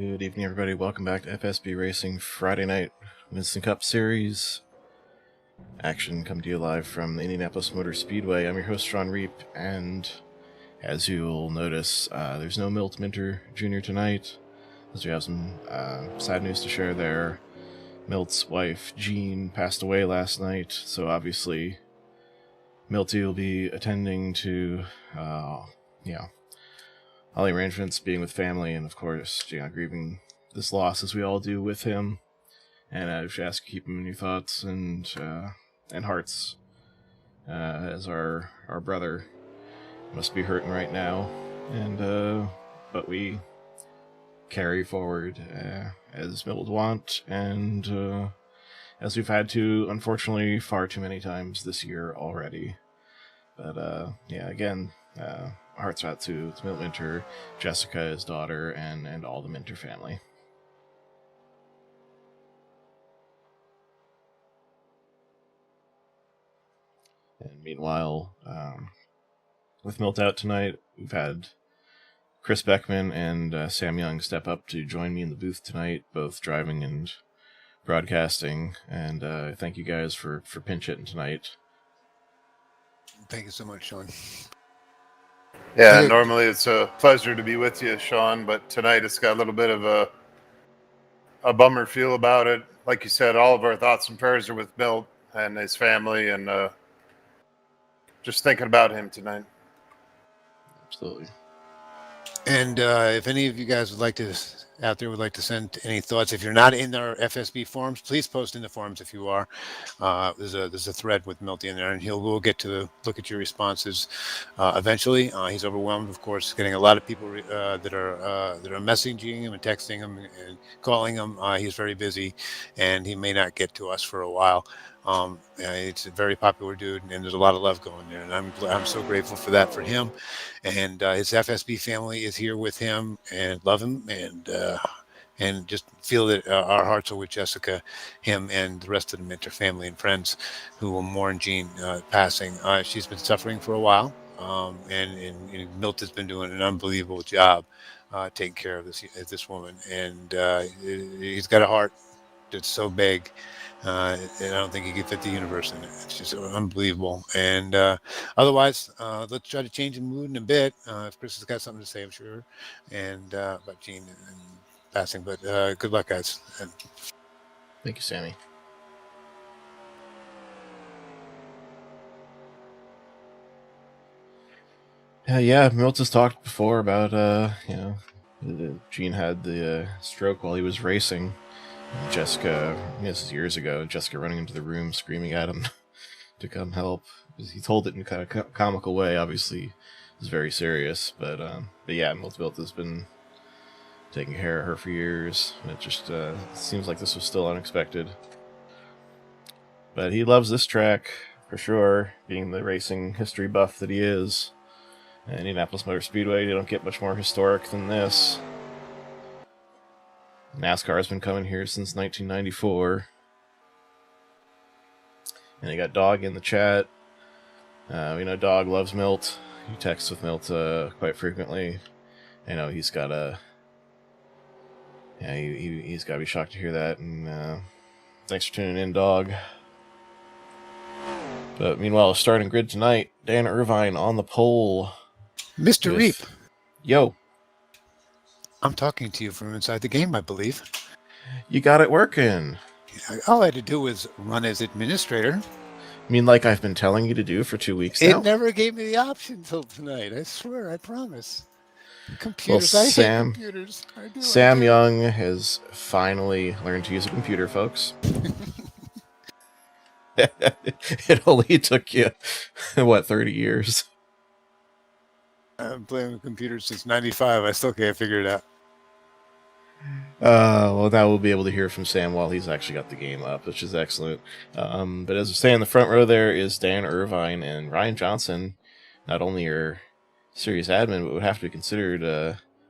Good evening, everybody. Welcome back to FSB Racing Friday Night Winston Cup Series. Action come to you live from the Indianapolis Motor Speedway. I'm your host, Sean Reap, and as you'll notice, there's no Milt Minter Jr. tonight, as we have some sad news to share there. Milt's wife, Jean, passed away last night, so obviously Milty will be attending to, all the arrangements, being with family, and of course, grieving this loss as we all do with him. And I should ask you to keep him in your thoughts and hearts, as our brother must be hurting right now. And but we carry forward as Milt would want, and as we've had to, unfortunately, far too many times this year already. But again, hearts out to Milt Minter, Jessica, his daughter, and all the Minter family. And meanwhile, with Milt out tonight, we've had Chris Beckman and Sam Young step up to join me in the booth tonight, both driving and broadcasting. And thank you guys for pinch hitting tonight. Thank you so much, Sean. Yeah, normally it's a pleasure to be with you, Sean, but tonight it's got a little bit of a bummer feel about it. Like you said, all of our thoughts and prayers are with Milt and his family, and just thinking about him tonight. Absolutely. And if any of you guys would like to send any thoughts, if you're not in our FSB forums, please post in the forums. If you are, there's a thread with Milty in there, and we'll get to look at your responses eventually. He's overwhelmed, of course, getting a lot of people that are messaging him and texting him and calling him. He's very busy, and he may not get to us for a while. It's a very popular dude, and there's a lot of love going there, and I'm so grateful for that for him. And his FSB family is here with him and love him, and just feel that our hearts are with Jessica, him, and the rest of the Minter family and friends who will mourn Jean passing. She's been suffering for a while, and Milt has been doing an unbelievable job taking care of this woman, and he's got a heart that's so big. And I don't think he could fit the universe in it. It's just unbelievable. And otherwise, let's try to change the mood in a bit. If Chris has got something to say, I'm sure, and about Jean and passing. But good luck, guys. And Thank you, Sammy. Yeah, Milt has talked before about Gene had the stroke while he was racing. And Jessica, this is years ago, Jessica running into the room screaming at him to come help. He told it in a kind of comical way. Obviously, it was very serious, but yeah, Milt has been taking care of her for years. And it just seems like this was still unexpected. But he loves this track for sure, being the racing history buff that he is. Indianapolis Motor Speedway, you don't get much more historic than this. NASCAR has been coming here since 1994. And you got Dog in the chat. We know Dog loves Milt. He texts with Milt quite frequently. I know he's got a... Yeah, he's got to be shocked to hear that. And thanks for tuning in, Dog. But meanwhile, starting grid tonight, Dan Irvine on the pole. Mr. Reap. Yo. I'm talking to you from inside the game, I believe. You got it working. All I had to do was run as administrator. I mean, like I've been telling you to do for 2 weeks now? It never gave me the option until tonight. I swear, I promise. Computers, well, I hate computers. Sam Young has finally learned to use a computer, folks. It only took you, 30 years? I've been playing with computers since 95. I still can't figure it out. Well, now we'll be able to hear from Sam while he's actually got the game up, which is excellent. But as we say, in the front row there is Dan Irvine and Ryan Johnson. Not only your series admin, but would have to be considered,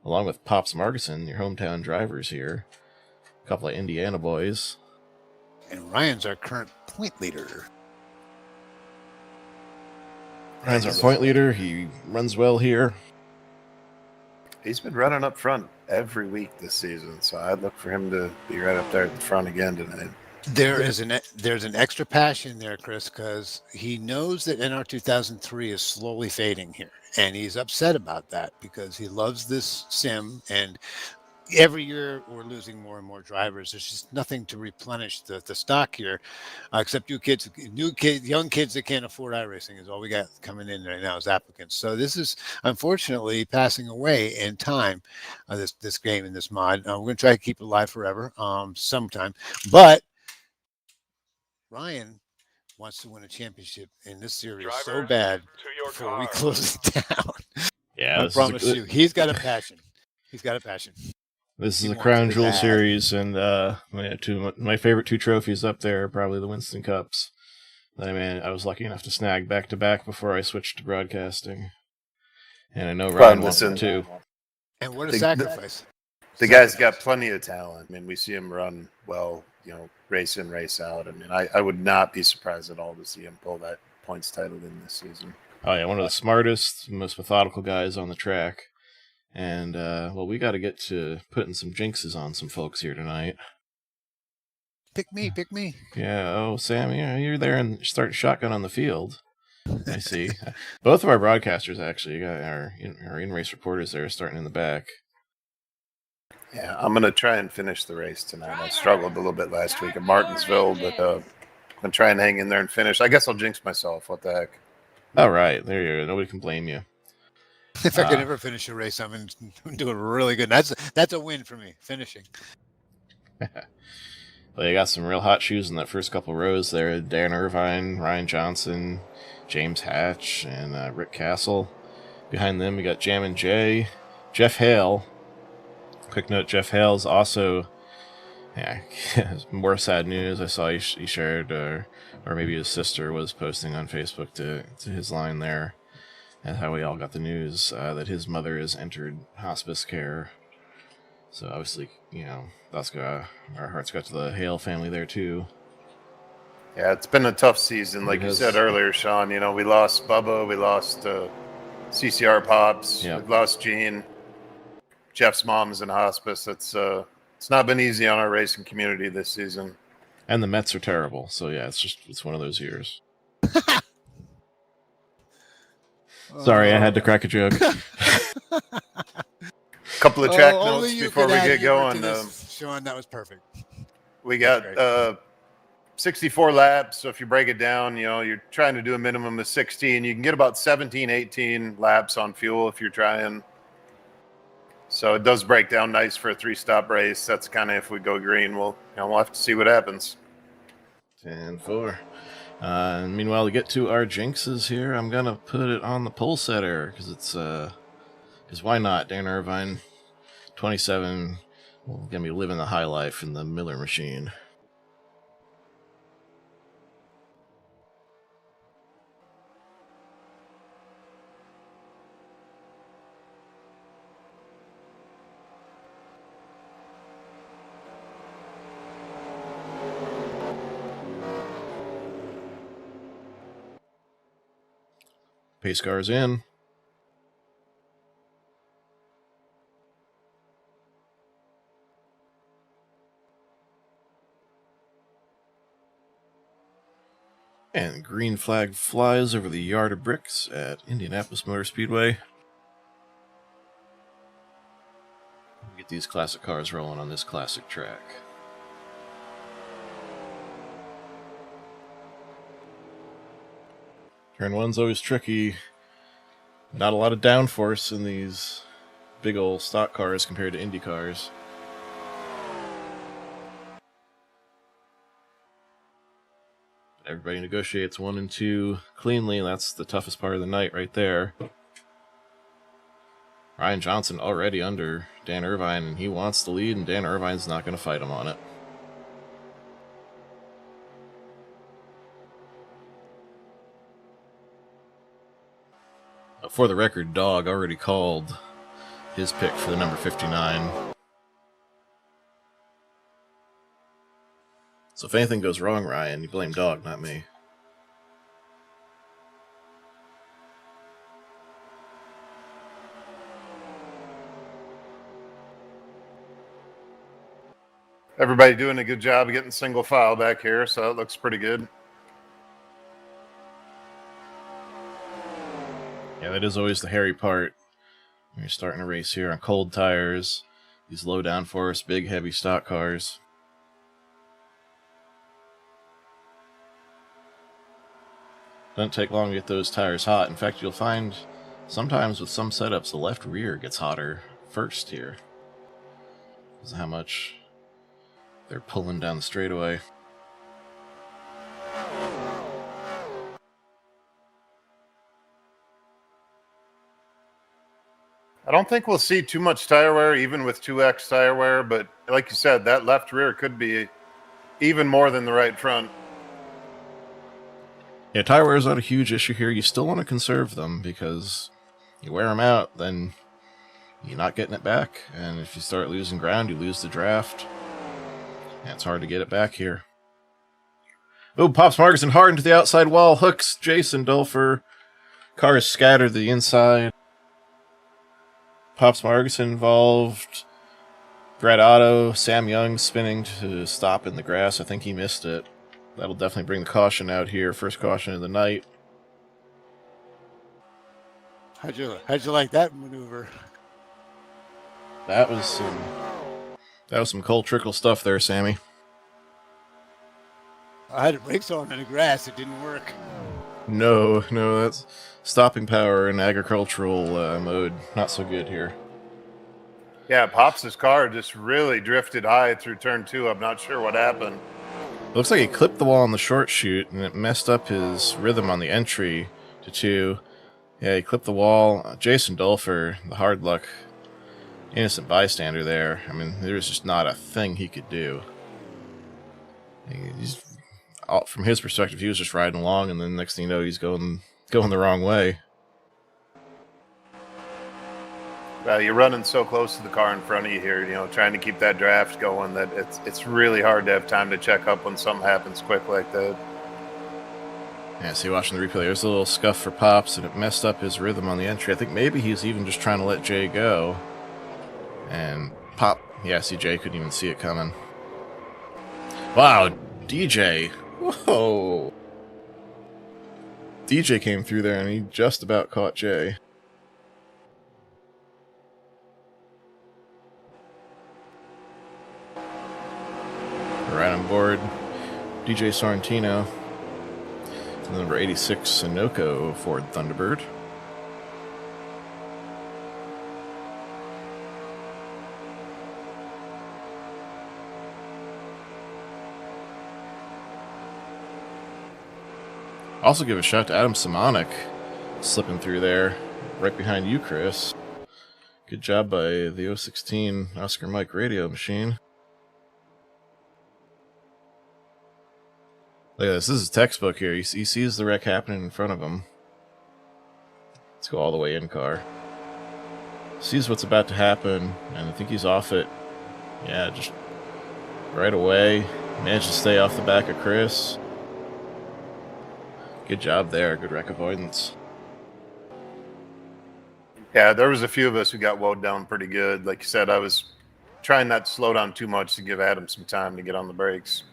along with Pops Margison, your hometown drivers here. A couple of Indiana boys. And Ryan's our current point leader. Ryan's our point leader. He runs well here. He's been running up front every week this season, so I'd look for him to be right up there at the front again tonight. There's an extra passion there, Chris, because he knows that NR 2003 is slowly fading here, and he's upset about that because he loves this sim, and every year we're losing more and more drivers. There's just nothing to replenish the stock here, except young kids that can't afford iRacing is all we got coming in right now as applicants. So this is unfortunately passing away in time. This game and this mod, we're going to try to keep it alive forever, sometime. But Ryan wants to win a championship in this series so bad before we close it down. Yeah, I promise you, he's got a passion. He's got a passion. This is a Crown Jewel series, and my favorite two trophies up there are probably the Winston Cups. I was lucky enough to snag back-to-back before I switched to broadcasting. And I know Ryan wants them too. And what a sacrifice. The guy's got plenty of talent. I mean, we see him run well, race in, race out. I mean, I would not be surprised at all to see him pull that points title in this season. Oh, yeah, one of the smartest, most methodical guys on the track. And, we got to get to putting some jinxes on some folks here tonight. Pick me. Yeah, oh, Sam, you're there and starting shotgun on the field. I see. Both of our broadcasters, actually, our in-race reporters there, starting in the back. Yeah, I'm going to try and finish the race tonight. I struggled a little bit last week at Martinsville, but I'm going to try and hang in there and finish. I guess I'll jinx myself. What the heck? All right, there you go. Nobody can blame you. If I can ever finish a race, I'm doing really good. That's a win for me, finishing. Well, you got some real hot shoes in that first couple rows there. Dan Irvine, Ryan Johnson, James Hatch, and Rick Castle. Behind them, we got Jammin' Jay, Jeff Hale. Quick note, Jeff Hale's also... Yeah, more sad news. I saw he shared, or maybe his sister was posting on Facebook to his line there, and how we all got the news that his mother has entered hospice care. So obviously, our hearts got to the Hale family there too. Yeah, it's been a tough season. Like you said earlier, Sean, we lost Bubba, we lost CCR Pops, we lost Gene. Jeff's mom's in hospice. It's not been easy on our racing community this season. And the Mets are terrible. So yeah, it's one of those years. Sorry, I had to crack a joke. Couple of track notes before we get going. Sean, that was perfect. We got 64 laps. So if you break it down, you're trying to do a minimum of 16. You can get about 17, 18 laps on fuel if you're trying. So it does break down nice for a 3-stop race. That's kind of, if we go green, we'll have to see what happens. 10-4. Meanwhile, to get to our jinxes here, I'm gonna put it on the pole setter because why not? Dan Irvine, 27, gonna be living the high life in the Miller machine. Pace car's in. And green flag flies over the yard of bricks at Indianapolis Motor Speedway. Get these classic cars rolling on this classic track. Turn one's always tricky. Not a lot of downforce in these big old stock cars compared to Indy cars. Everybody negotiates 1 and 2 cleanly, and that's the toughest part of the night right there. Ryan Johnson already under Dan Irvine, and he wants the lead, and Dan Irvine's not going to fight him on it. For the record, Dog already called his pick for the number 59. So if anything goes wrong, Ryan, you blame Dog, not me. Everybody doing a good job of getting single file back here, so it looks pretty good. Yeah, that is always the hairy part. When you're starting a race here on cold tires, these low downforce, big, heavy stock cars. Doesn't take long to get those tires hot. In fact, you'll find sometimes with some setups, the left rear gets hotter first here. Because of how much they're pulling down the straightaway. I don't think we'll see too much tire wear, even with 2X tire wear, but like you said, that left rear could be even more than the right front. Yeah, tire wear is not a huge issue here. You still want to conserve them because you wear them out, then you're not getting it back. And if you start losing ground, you lose the draft. Yeah, it's hard to get it back here. Oh, Pops Margerson hard into the outside wall. Hooks Jason Dulfer. Cars scattered to the inside. Pops Margerson involved. Brad Otto, Sam Young spinning to stop in the grass. I think he missed it. That'll definitely bring the caution out here. First caution of the night. How'd you like that maneuver? That was some Cole Trickle stuff there, Sammy. I had the brakes on in the grass. It didn't work. No, that's stopping power in agricultural mode. Not so good here. Yeah, Pops' car just really drifted high through turn 2. I'm not sure what happened. Looks like he clipped the wall on the short chute, and it messed up his rhythm on the entry to 2. Yeah, he clipped the wall. Jason Dulfer, the hard luck, innocent bystander there. I mean, there was just not a thing he could do. From his perspective, he was just riding along, and then next thing you know, he's going the wrong way. Well, you're running so close to the car in front of you here, trying to keep that draft going that it's really hard to have time to check up when something happens quick like that. Yeah, see, watching the replay, there's a little scuff for Pops, and it messed up his rhythm on the entry. I think maybe he was even just trying to let Jay go. And Pop, yeah, see, Jay couldn't even see it coming. Wow, DJ. Whoa. DJ came through there, and he just about caught Jay. Right on board, DJ Sorrentino, the number 86 Sunoco Ford Thunderbird. Also give a shout to Adam Simonik, slipping through there, right behind you, Chris. Good job by the 016 Oscar Mike radio machine. Look at this. This is textbook here. He sees the wreck happening in front of him. Let's go all the way in car. Sees what's about to happen, and I think he's off it. Yeah, just right away. Managed to stay off the back of Chris. Good job there. Good wreck avoidance. Yeah, there was a few of us who got woed down pretty good. Like you said, I was trying not to slow down too much to give Adam some time to get on the brakes.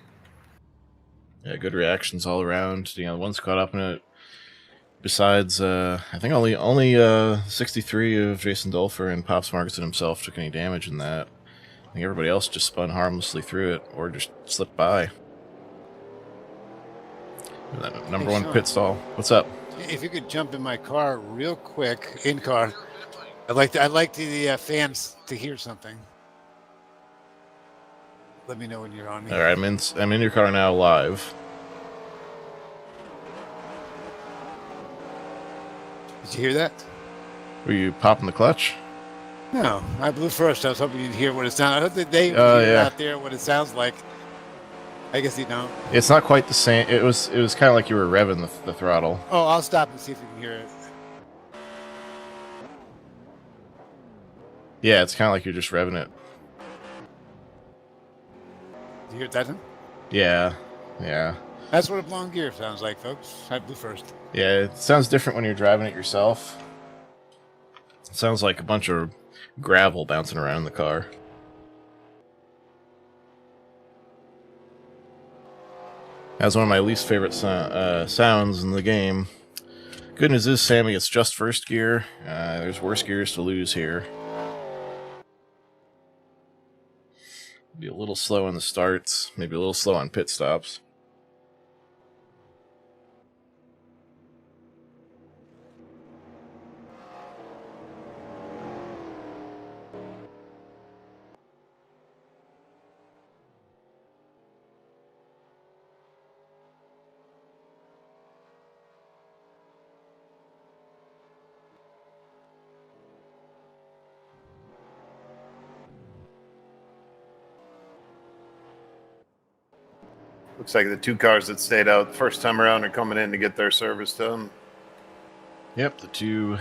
Yeah, good reactions all around. The ones caught up in it. Besides, I think only 63 of Jason Dulfer and Pops Markinson himself took any damage in that. I think everybody else just spun harmlessly through it or just slipped by. That number one pit stall. What's up? If you could jump in my car real quick, in car, I'd like the fans to hear something. Let me know when you're on me. All right, I'm in your car now, live. Did you hear that? Were you popping the clutch? No, I blew first. I was hoping you'd hear what it sounded. I hope that they hear out there what it sounds like. I guess you don't. It's not quite the same. It was kind of like you were revving the throttle. Oh, I'll stop and see if you can hear it. Yeah, it's kind of like you're just revving it. Did you hear it that time? Yeah. That's what a blown gear sounds like, folks. I blew first. Yeah, it sounds different when you're driving it yourself. It sounds like a bunch of gravel bouncing around in the car. That's one of my least favorite sounds in the game. Good news is, Sammy, it's just first gear. There's worse gears to lose here. Be a little slow on the starts, maybe a little slow on pit stops. Looks like the two cars that stayed out the first time around are coming in to get their service done. Yep, the two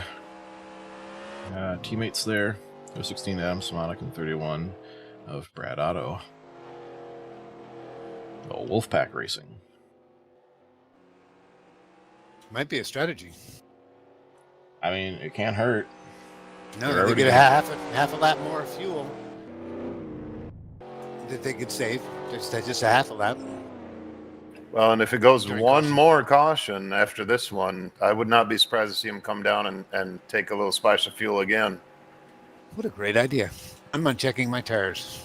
teammates there. 016 Adam Simonik and 31 of Brad Otto. Oh, Wolfpack Racing. Might be a strategy. I mean, it can't hurt. No, they get a half a lap more fuel that they could save. Just a half a lap. Well, and if it goes one more caution after this one, I would not be surprised to see him come down and take a little splash of fuel again. What a great idea. I'm unchecking my tires.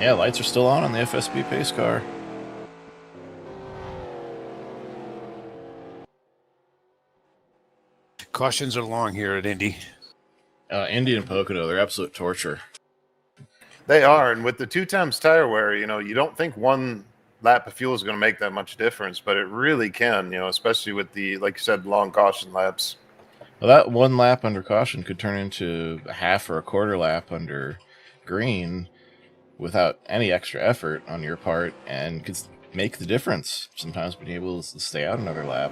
Yeah, lights are still on the FSB pace car. Cautions are long here at Indy. Indy and Pocono, they're absolute torture. They are, and with the 2 times tire wear, you don't think 1 lap of fuel is going to make that much difference, but it really can, especially with the, like you said, long caution laps. Well, that 1 lap under caution could turn into a half or a quarter lap under green without any extra effort on your part, and could make the difference sometimes being able to stay out another lap.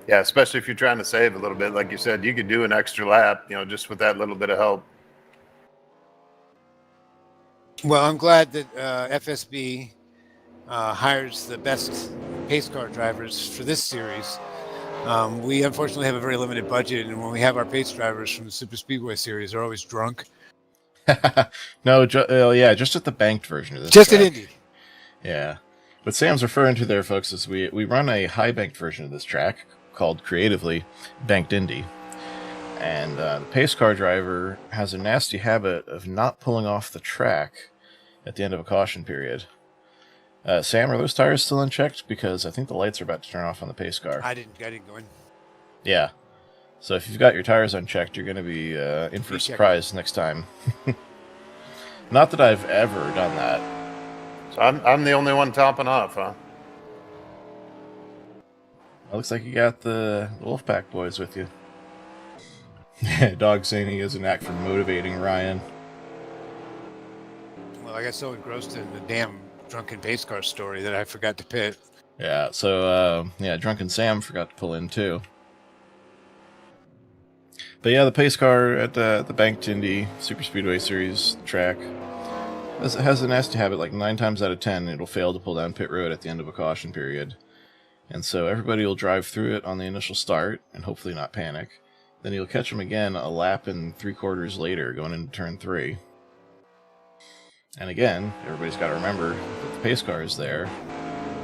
Yeah, especially if you're trying to save a little bit. Like you said, you could do an extra lap, just with that little bit of help. Well, I'm glad that FSB hires the best pace car drivers for this series. We unfortunately have a very limited budget, and when we have our pace drivers from the Super Speedway series, they're always drunk. No, just at the banked version of this. Just track. at Indy. Yeah. What Sam's referring to there, folks, is we run a high banked version of this track called creatively Banked Indy. And the pace car driver has a nasty habit of not pulling off the track at the end of a caution period. Sam, are those tires still unchecked? Because I think the lights are about to turn off on the pace car. I didn't go in. Yeah. So if you've got your tires unchecked, you're going to be in for a surprise next time. Not that I've ever done that. So I'm the only one topping off, huh? It looks like you got the Wolfpack boys with you. Dog saying he has a knack for motivating Ryan. Well, I got so engrossed in the damn drunken pace car story that I forgot to pit. Yeah, so, Drunken Sam forgot to pull in, too. But yeah, the pace car at the Banked Indy Super Speedway Series track has a nasty habit, like 9 times out of 10, it'll fail to pull down pit road at the end of a caution period. And so everybody will drive through it on the initial start, and hopefully not panic. Then you'll catch them again a lap and 3/4 later, going into turn 3. And again, everybody's got to remember that the pace car is there.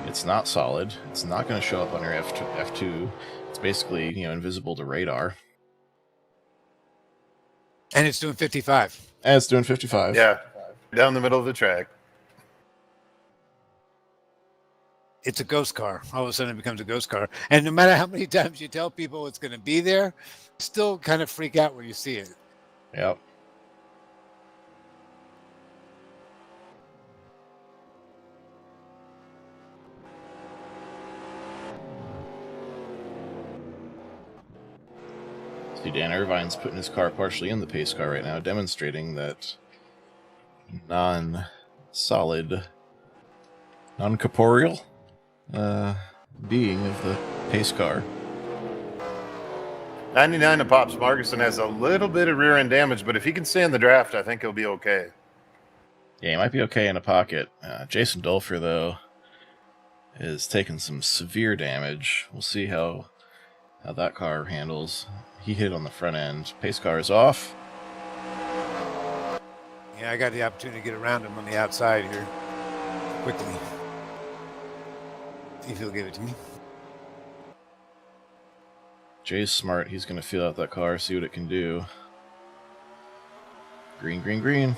It's not solid. It's not going to show up on your F2. It's basically, invisible to radar. And it's doing 55. And it's doing 55. Yeah, down the middle of the track. It's a ghost car. All of a sudden it becomes a ghost car. And no matter how many times you tell people it's going to be there, still kind of freak out when you see it. Yep. See, Dan Irvine's putting his car partially in the pace car right now, demonstrating that non-solid, non-corporeal being of the pace car. 99 to Pops Marguson has a little bit of rear end damage, but if he can stay in the draft, I think he'll be okay. Yeah, he might be okay in a pocket. Jason Dolfer, though, is taking some severe damage. We'll see how that car handles. He hit on the front end. Pace car is off. Yeah, I got the opportunity to get around him on the outside here quickly. See if he'll give it to me. Jay's smart. He's going to feel out that car, see what it can do. Green, green, green.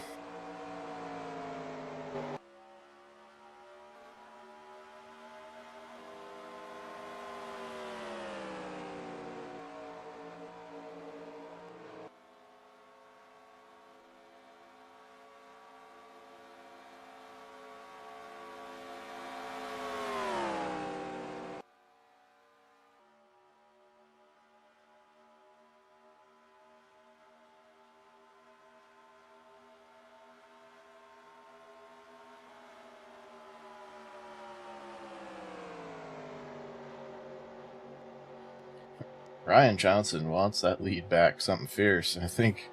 Ryan Johnson wants that lead back, something fierce. I think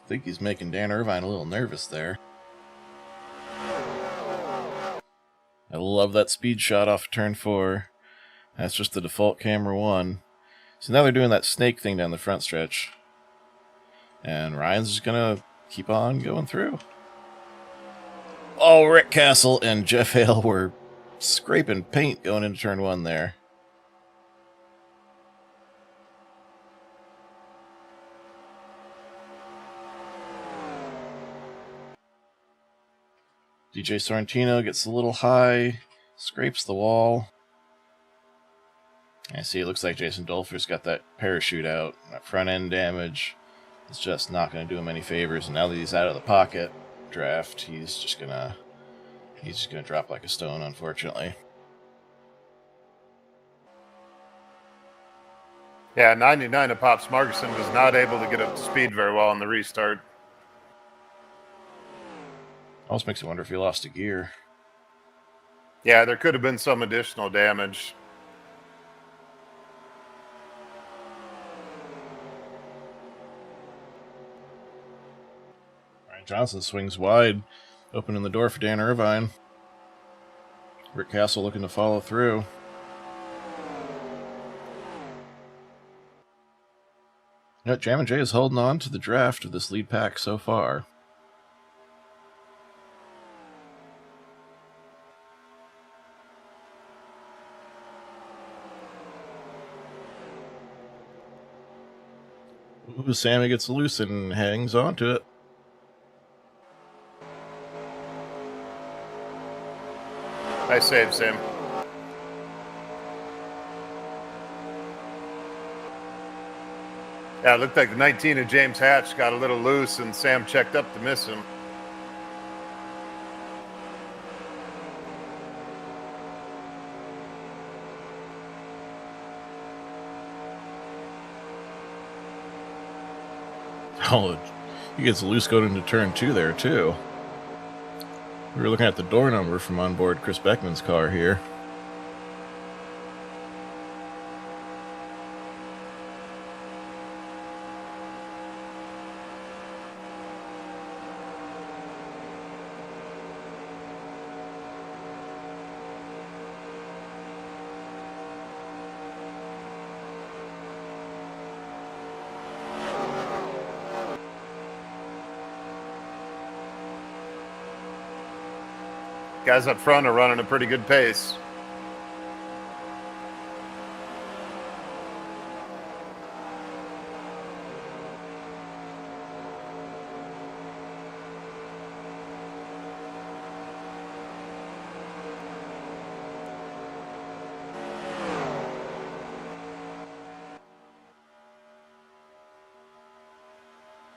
he's making Dan Irvine a little nervous there. I love that speed shot off turn 4. That's just the default camera 1. So now they're doing that snake thing down the front stretch. And Ryan's just going to keep on going through. Oh, Rick Castle and Jeff Hale were scraping paint going into turn 1 there. DJ Sorrentino gets a little high, scrapes the wall. I see it looks like Jason Dolfer's got that parachute out. That front end damage is just not going to do him any favors. And now that he's out of the pocket draft, he's just gonna drop like a stone, unfortunately. Yeah, 99 of Pops Margerson was not able to get up to speed very well on the restart. Almost makes me wonder if he lost a gear. Yeah, there could have been some additional damage. Ryan Johnson swings wide, opening the door for Dan Irvine. Rick Castle looking to follow through. Yet Jammin' Jay is holding on to the draft of this lead pack so far. Ooh, Sammy gets loose and hangs on to it. Nice save, Sam. Yeah, it looked like the 19 of James Hatch got a little loose, and Sam checked up to miss him. Oh, he gets loose going into turn 2 there, too. We were looking at the door number from onboard Chris Beckman's car here. Guys up front are running a pretty good pace.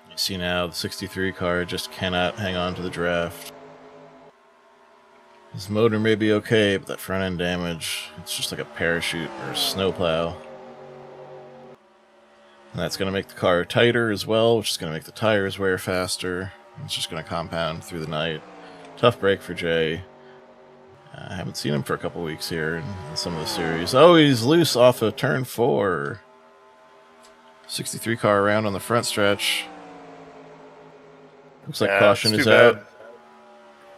You see now, the 63 car just cannot hang on to the draft. His motor may be okay, but that front end damage, it's just like a parachute or a snowplow. And that's going to make the car tighter as well, which is going to make the tires wear faster. It's just going to compound through the night. Tough break for Jay. I haven't seen him for a couple weeks here in some of the series. Oh, he's loose off of turn 4. 63 car around on the front stretch. Looks like caution is out.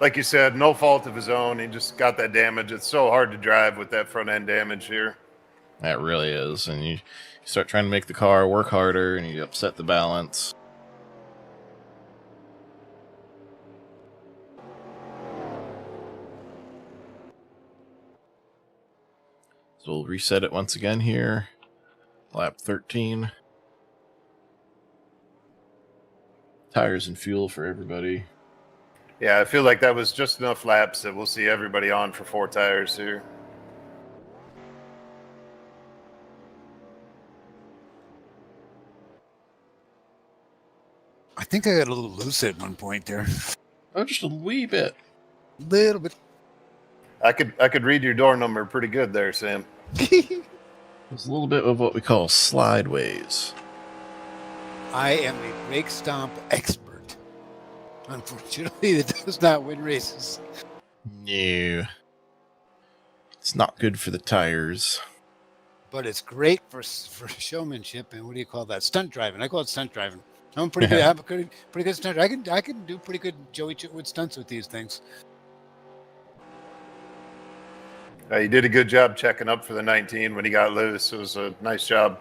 Like you said, no fault of his own. He just got that damage. It's so hard to drive with that front end damage here. That really is. And you start trying to make the car work harder and you upset the balance. So we'll reset it once again here. Lap 13. Tires and fuel for everybody. Yeah, I feel like that was just enough laps that we'll see everybody on for 4 tires here. I think I got a little loose at one point there. Oh, just a wee bit. Little bit. I could read your door number pretty good there, Sam. There's a little bit of what we call slideways. I am a brake stomp expert. Unfortunately, it does not win races. No. It's not good for the tires. But it's great for showmanship and what do you call that? Stunt driving. I call it stunt driving. I'm pretty good. I'm a pretty good stunt. I can do pretty good Joey Chitwood stunts with these things. You did a good job checking up for the 19 when he got loose. It was a nice job.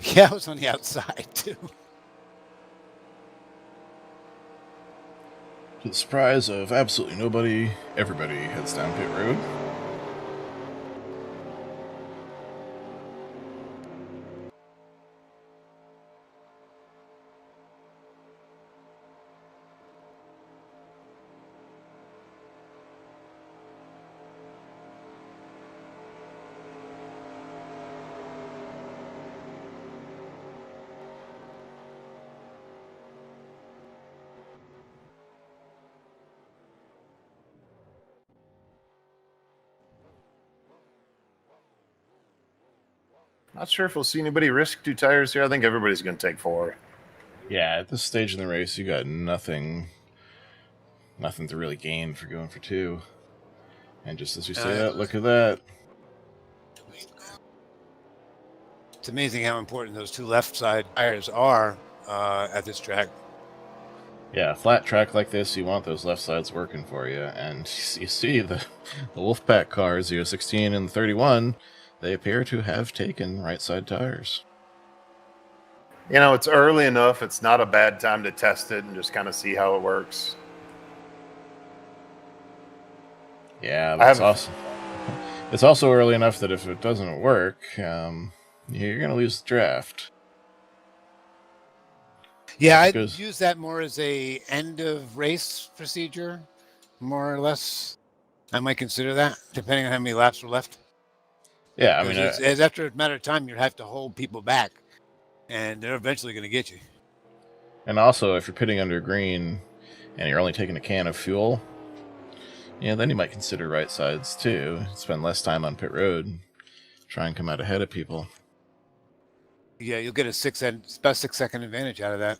Yeah, I was on the outside too. To the surprise of absolutely nobody, everybody heads down pit road. Not sure if we'll see anybody risk 2 tires here. I think everybody's going to take 4. Yeah, at this stage in the race, you got nothing to really gain for going for 2. And just as we say that, look at that. It's amazing how important those 2 left side tires are at this track. Yeah, a flat track like this, you want those left sides working for you. And you see the Wolfpack cars, the 16 and the 31, they appear to have taken right side tires. You know, it's early enough. It's not a bad time to test it and just kind of see how it works. Yeah, but it's also early enough that if it doesn't work, you're going to lose the draft. Yeah, I'd use that more as a end of race procedure, more or less. I might consider that, depending on how many laps are left. Yeah, I mean, as after a matter of time, you have to hold people back, and they're eventually going to get you. And also, if you're pitting under green and you're only taking a can of fuel, then you might consider right sides too. Spend less time on pit road, try and come out ahead of people. Yeah, you'll get about 6 second advantage out of that.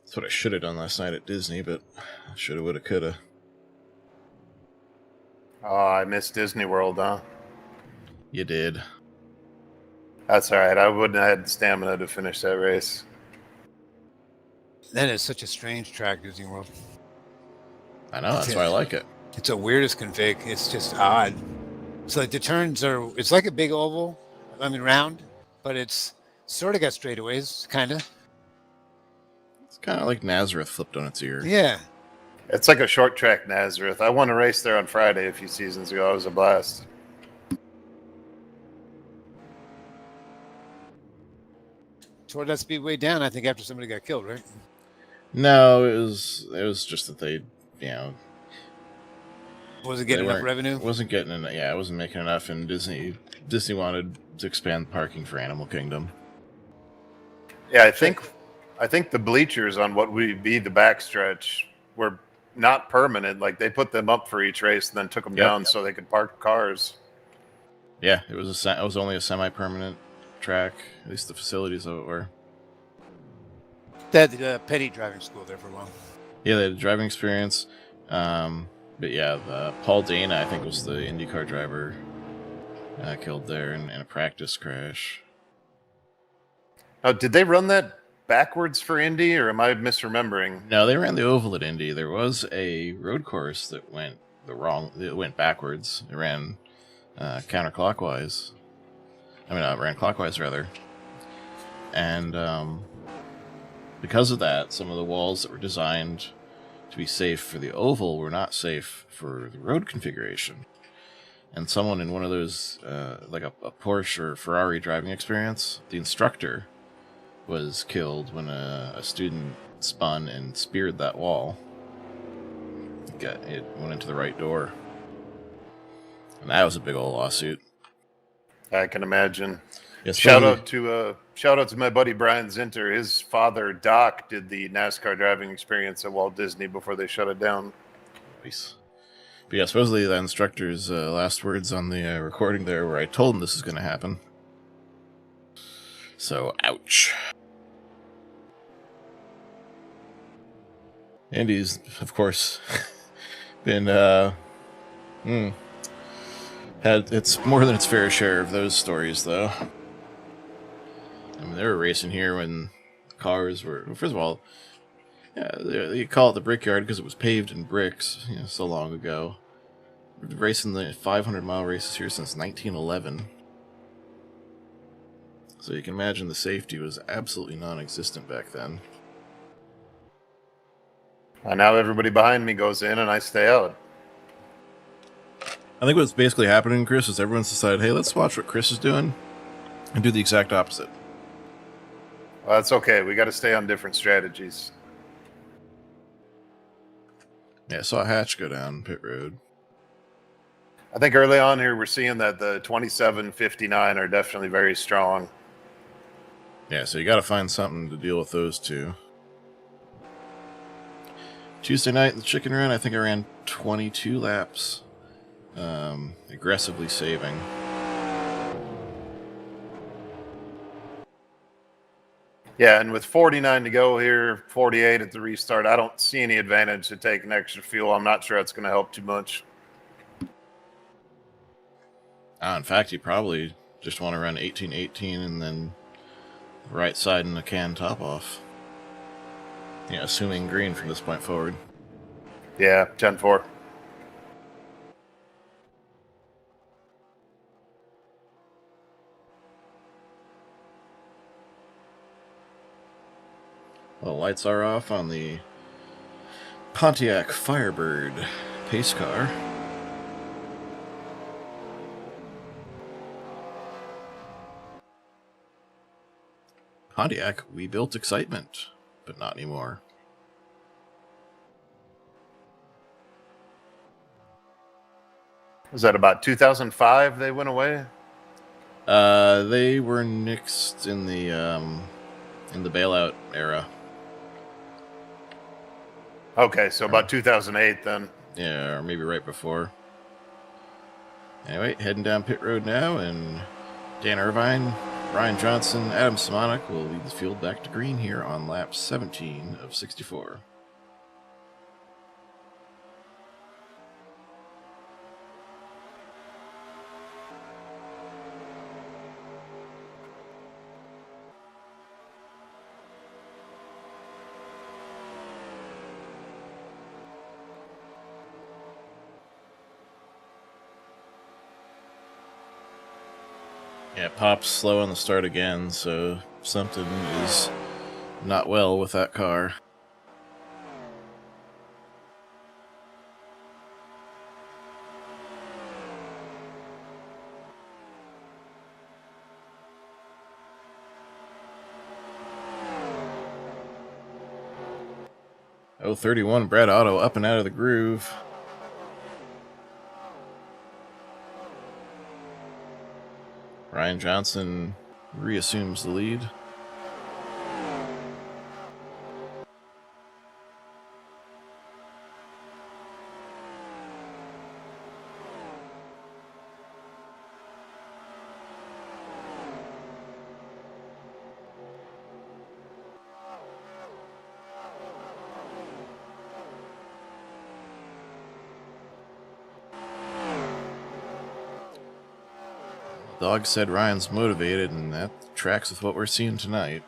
That's what I should have done last night at Disney, but shoulda, woulda, coulda. Oh, I missed Disney World, huh? You did. That's all right. I wouldn't have had stamina to finish that race. That is such a strange track, Disney World. I know, that's why I like it. It's the weirdest config. It's just odd. So like the turns it's like a big oval, round, but it's sort of got straightaways, kind of. It's kind of like Nazareth flipped on its ear. Yeah. It's like a short track Nazareth. I won a race there on Friday a few seasons ago. It was a blast. Tore that speedway down, I think, after somebody got killed, right? No, it was just that they, wasn't getting enough revenue. Wasn't getting enough. Yeah, it wasn't making enough, and Disney wanted to expand parking for Animal Kingdom. Yeah, I think the bleachers on what would be the backstretch were not permanent. Like they put them up for each race and then took them down so they could park cars. Yeah, it was only a semi-permanent track. At least the facilities of it were. They had the Petty driving school there for a while. Yeah, they had a driving experience. But yeah, Paul Dana, I think, was the IndyCar driver killed there in a practice crash. Oh, did they run that backwards for Indy, or am I misremembering? No, they ran the oval at Indy. There was a road course that went it went backwards. It ran counterclockwise. It ran clockwise rather. And because of that, some of the walls that were designed to be safe for the oval were not safe for the road configuration. And someone in one of those, like a Porsche or Ferrari driving experience, the instructor was killed when a student spun and speared that wall. It went into the right door. And that was a big old lawsuit. I can imagine. Yes, shout out to my buddy Brian Zinter. His father Doc did the NASCAR driving experience at Walt Disney before they shut it down. Nice. But yeah, supposedly the instructor's last words on the recording there were, "I told him this is going to happen." So, ouch. Indy's, of course, been had it's more than its fair share of those stories, though. They were racing here when cars were, first of all, they call it the Brickyard because it was paved in bricks, so long ago. We've been racing the 500-mile races here since 1911. So you can imagine the safety was absolutely non-existent back then. And now everybody behind me goes in and I stay out. I think what's basically happening, Chris, is everyone's decided, hey, let's watch what Chris is doing and do the exact opposite. Well, that's okay. We got to stay on different strategies. Yeah, I saw a hatch go down pit road. I think early on here we're seeing that the 27-59 are definitely very strong. Yeah, so you got to find something to deal with those two. Tuesday night in the chicken run, I think I ran 22 laps, aggressively saving. Yeah, and with 49 to go here, 48 at the restart, I don't see any advantage to taking extra fuel. I'm not sure that's going to help too much. In fact, you probably just want to run 18-18 and then right side in the can top off. Yeah, assuming green from this point forward. Yeah, 10-4. Well, the lights are off on the Pontiac Firebird pace car. Pontiac, we built excitement, but not anymore. Was that about 2005 they went away? They were nixed in the bailout era. Okay, so about 2008 then. Yeah, or maybe right before. Anyway, heading down pit road now, and Dan Irvine, Ryan Johnson, Adam Simonik will lead the field back to green here on lap 17 of 64. Yeah, Pop's slow on the start again, so something is not well with that car. Oh, 31, Brad Otto up and out of the groove. Ryan Johnson reassumes the lead. Dog said Ryan's motivated, and that tracks with what we're seeing tonight.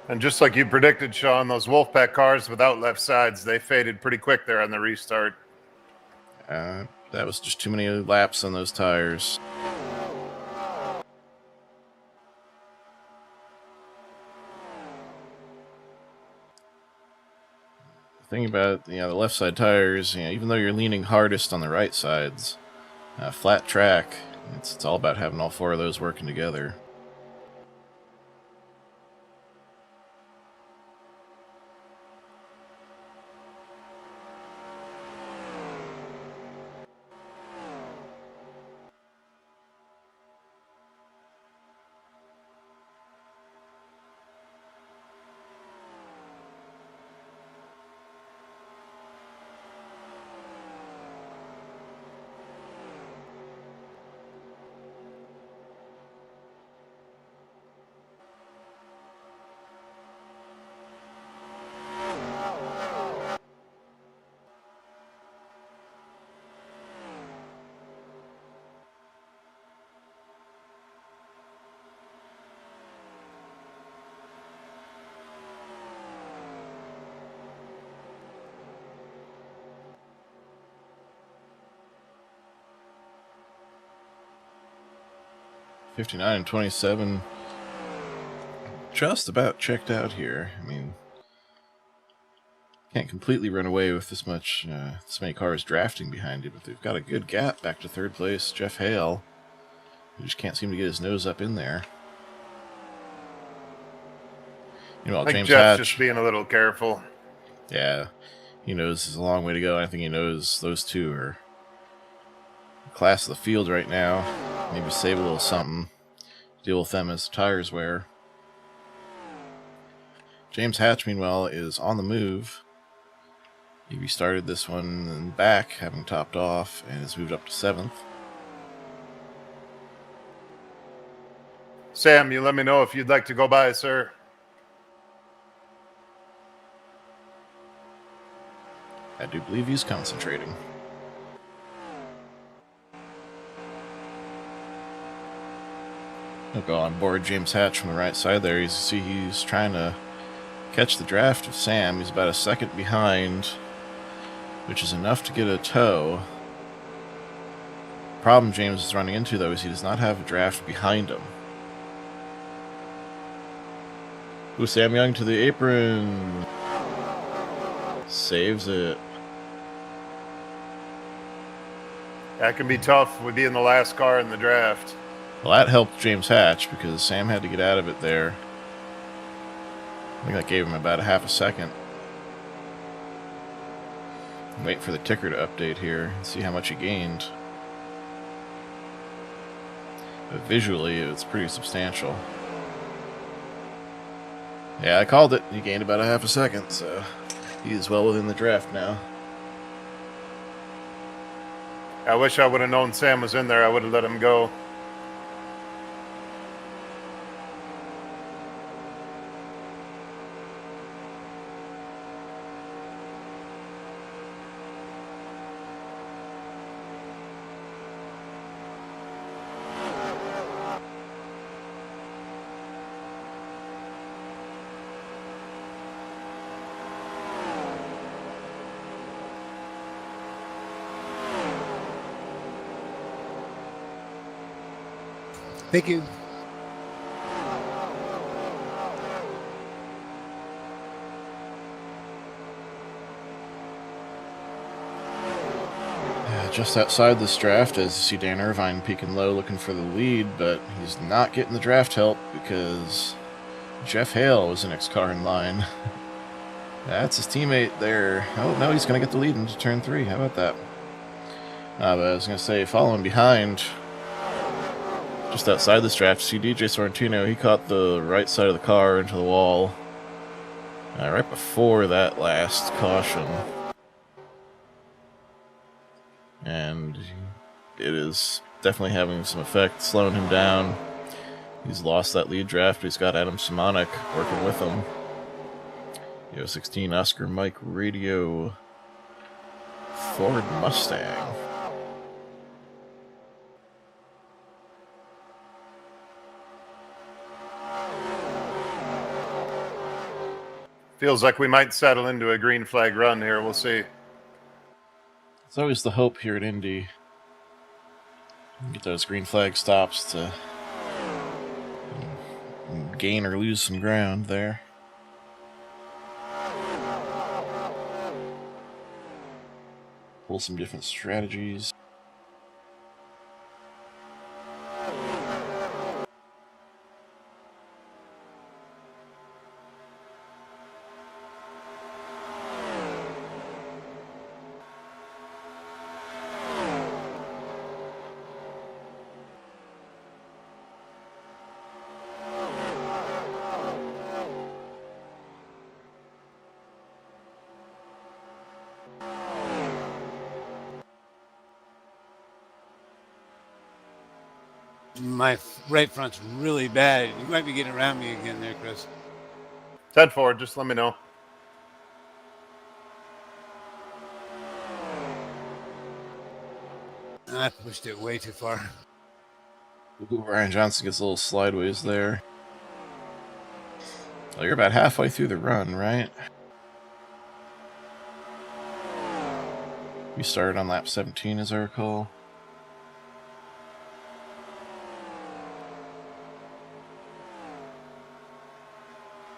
And just like you predicted, Sean, those Wolfpack cars without left sides, they faded pretty quick there on the restart. That was just too many laps on those tires. The thing about the left side tires, even though you're leaning hardest on the right sides, flat track, it's all about having all four of those working together. '59 and 27, just about checked out here. I mean, can't completely run away with this many cars drafting behind you, but they've got a good gap back to third place. Jeff Hale, who just can't seem to get his nose up in there. I think James Jeff's Hatch, just being a little careful. Yeah, he knows there's a long way to go. I think he knows those two are class of the field right now. Maybe save a little something. Deal with them as tires wear. James Hatch, meanwhile, is on the move. He restarted this one in back, having topped off, and has moved up to 7th. Sam, you let me know if you'd like to go by, sir. I do believe he's concentrating. He'll go on board James Hatch from the right side there. You see he's trying to catch the draft of Sam. He's about a second behind, which is enough to get a tow. The problem James is running into, though, is he does not have a draft behind him. Ooh, Sam Young to the apron. Saves it. That can be tough with being the last car in the draft. Well, that helped James Hatch because Sam had to get out of it there. I think that gave him about a half a second. Wait for the ticker to update here and see how much he gained. But visually, it's pretty substantial. Yeah, I called it. He gained about a half a second, so he is well within the draft now. I wish I would have known Sam was in there. I would have let him go. Thank you. Just outside this draft, as you see Dan Irvine peeking low looking for the lead, but he's not getting the draft help because Jeff Hale was the next car in line. That's his teammate there. Oh, no, he's going to get the lead into turn 3. How about that? But I was going to say, following behind, just outside this draft, see DJ Sorrentino. He caught the right side of the car into the wall right before that last caution. And it is definitely having some effect, slowing him down. He's lost that lead draft, but he's got Adam Simonik working with him. 16 Oscar Mike Radio Ford Mustang. Feels like we might settle into a green flag run here. We'll see. It's always the hope here at Indy. Get those green flag stops to gain or lose some ground there. Pull some different strategies. My right front's really bad. You might be getting around me again there, Chris. Head forward. Just let me know. I pushed it way too far. Ooh, Ryan Johnson gets a little slideways there. Well, you're about halfway through the run, right? You started on lap 17, as I recall.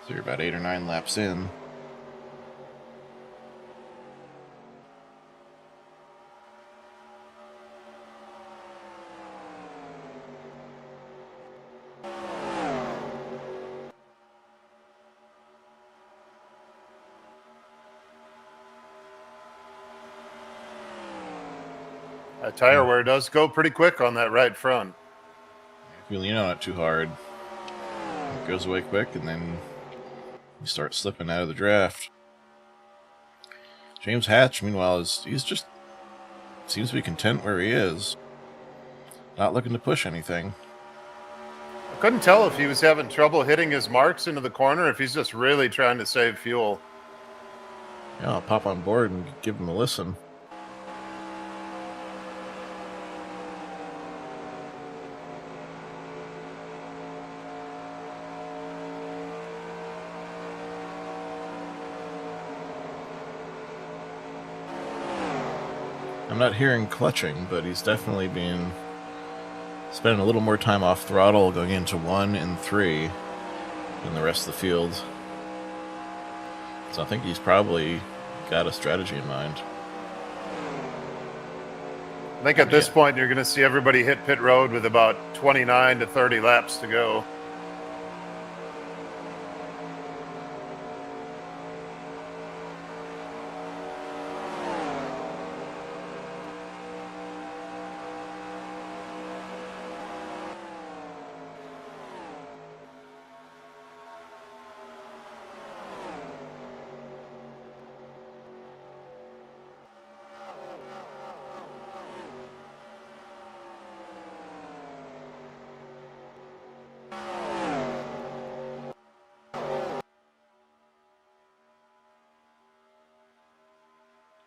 So you're about 8 or 9 laps in. That tire wear does go pretty quick on that right front. If you lean on it too hard, it goes away quick, and then you start slipping out of the draft. James Hatch, meanwhile, he's just seems to be content where he is. Not looking to push anything. I couldn't tell if he was having trouble hitting his marks into the corner, or if he's just really trying to save fuel. Yeah, I'll pop on board and give him a listen. I'm not hearing clutching, but he's definitely spending a little more time off throttle, going into 1 and 3 than the rest of the field. So I think he's probably got a strategy in mind. I think at this point you're going to see everybody hit pit road with about 29 to 30 laps to go.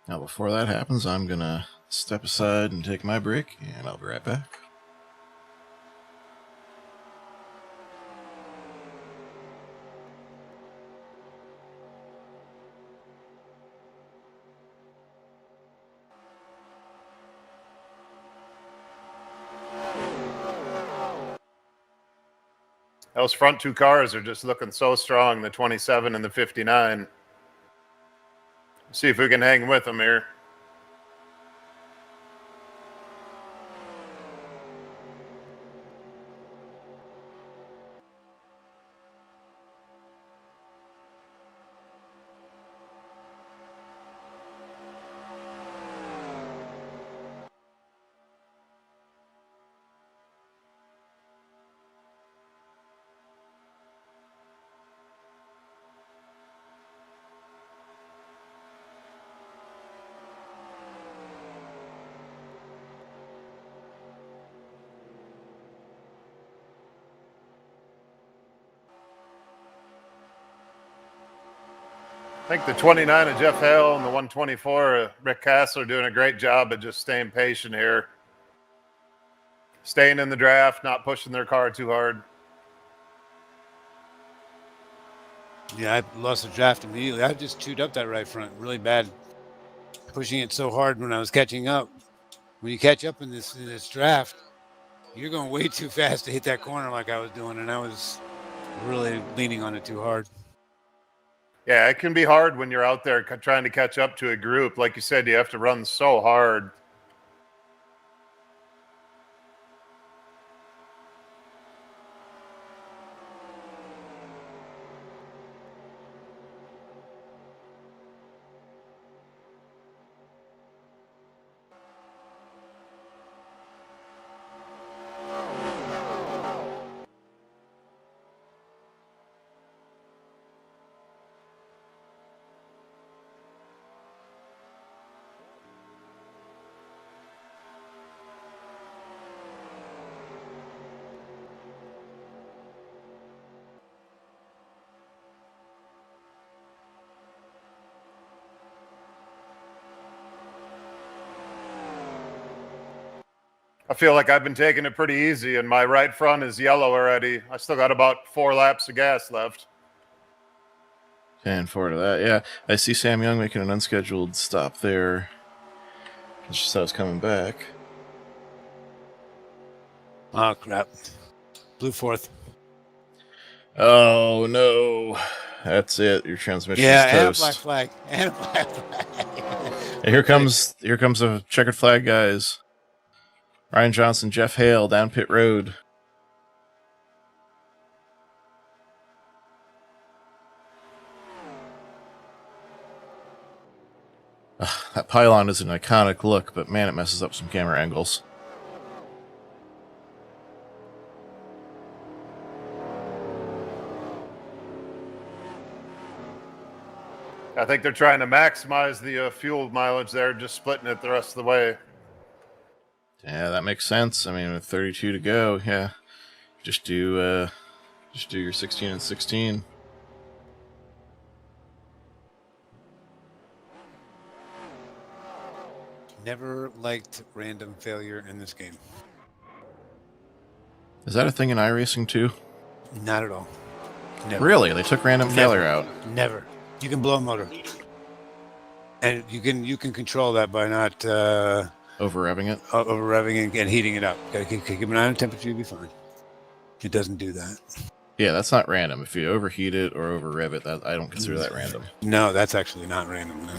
Now, before that happens, I'm going to step aside and take my break, and I'll be right back. Those front two cars are just looking so strong, the 27 and the 59. See if we can hang with them here. I think the 29 of Jeff Hale and the 124 of Rick Castle are doing a great job of just staying patient here. Staying in the draft, not pushing their car too hard. Yeah, I lost the draft immediately. I just chewed up that right front really bad, pushing it so hard when I was catching up. When you catch up in this draft, you're going way too fast to hit that corner like I was doing, and I was really leaning on it too hard. Yeah, it can be hard when you're out there trying to catch up to a group. Like you said, you have to run so hard. I feel like I've been taking it pretty easy, and my right front is yellow already. I still got about 4 laps of gas left. And forward to that, yeah. I see Sam Young making an unscheduled stop there. Just I was coming back. Oh, crap. Blue fourth. Oh, no. That's it. Your transmission is And a toast. black flag. And a black flag. And here comes a checkered flag, guys. Ryan Johnson, Jeff Hale down pit road. That pylon is an iconic look, but man, it messes up some camera angles. I think they're trying to maximize the fuel mileage there, just splitting it the rest of the way. Yeah, that makes sense. I mean, with 32 to go, yeah, just do your 16 and 16. Never liked random failure in this game. Is that a thing in iRacing too? Not at all. Never. Really? They took random failure out? Never. You can blow a motor, and you can control that by not Over revving it? over revving and heating it up. Gotta keep an eye on temperature, you'll be fine. It doesn't do that. Yeah, that's not random. If you overheat it or over rev it, I don't consider that random. No, that's actually not random. No.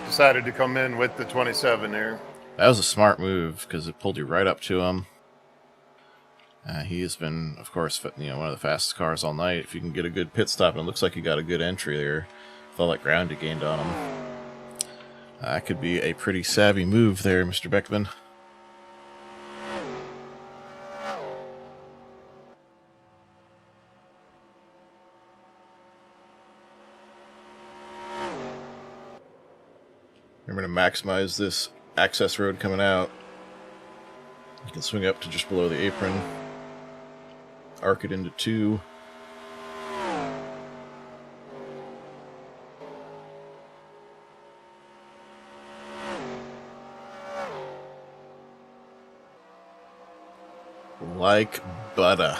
Decided to come in with the 27 here. That was a smart move because it pulled you right up to him. He has been, of course, one of the fastest cars all night. If you can get a good pit stop, and it looks like you got a good entry there, with all that ground you gained on him. That could be a pretty savvy move there, Mr. Beckman. Remember to maximize this access road coming out. You can swing up to just below the apron. Arc it into 2. Like butter.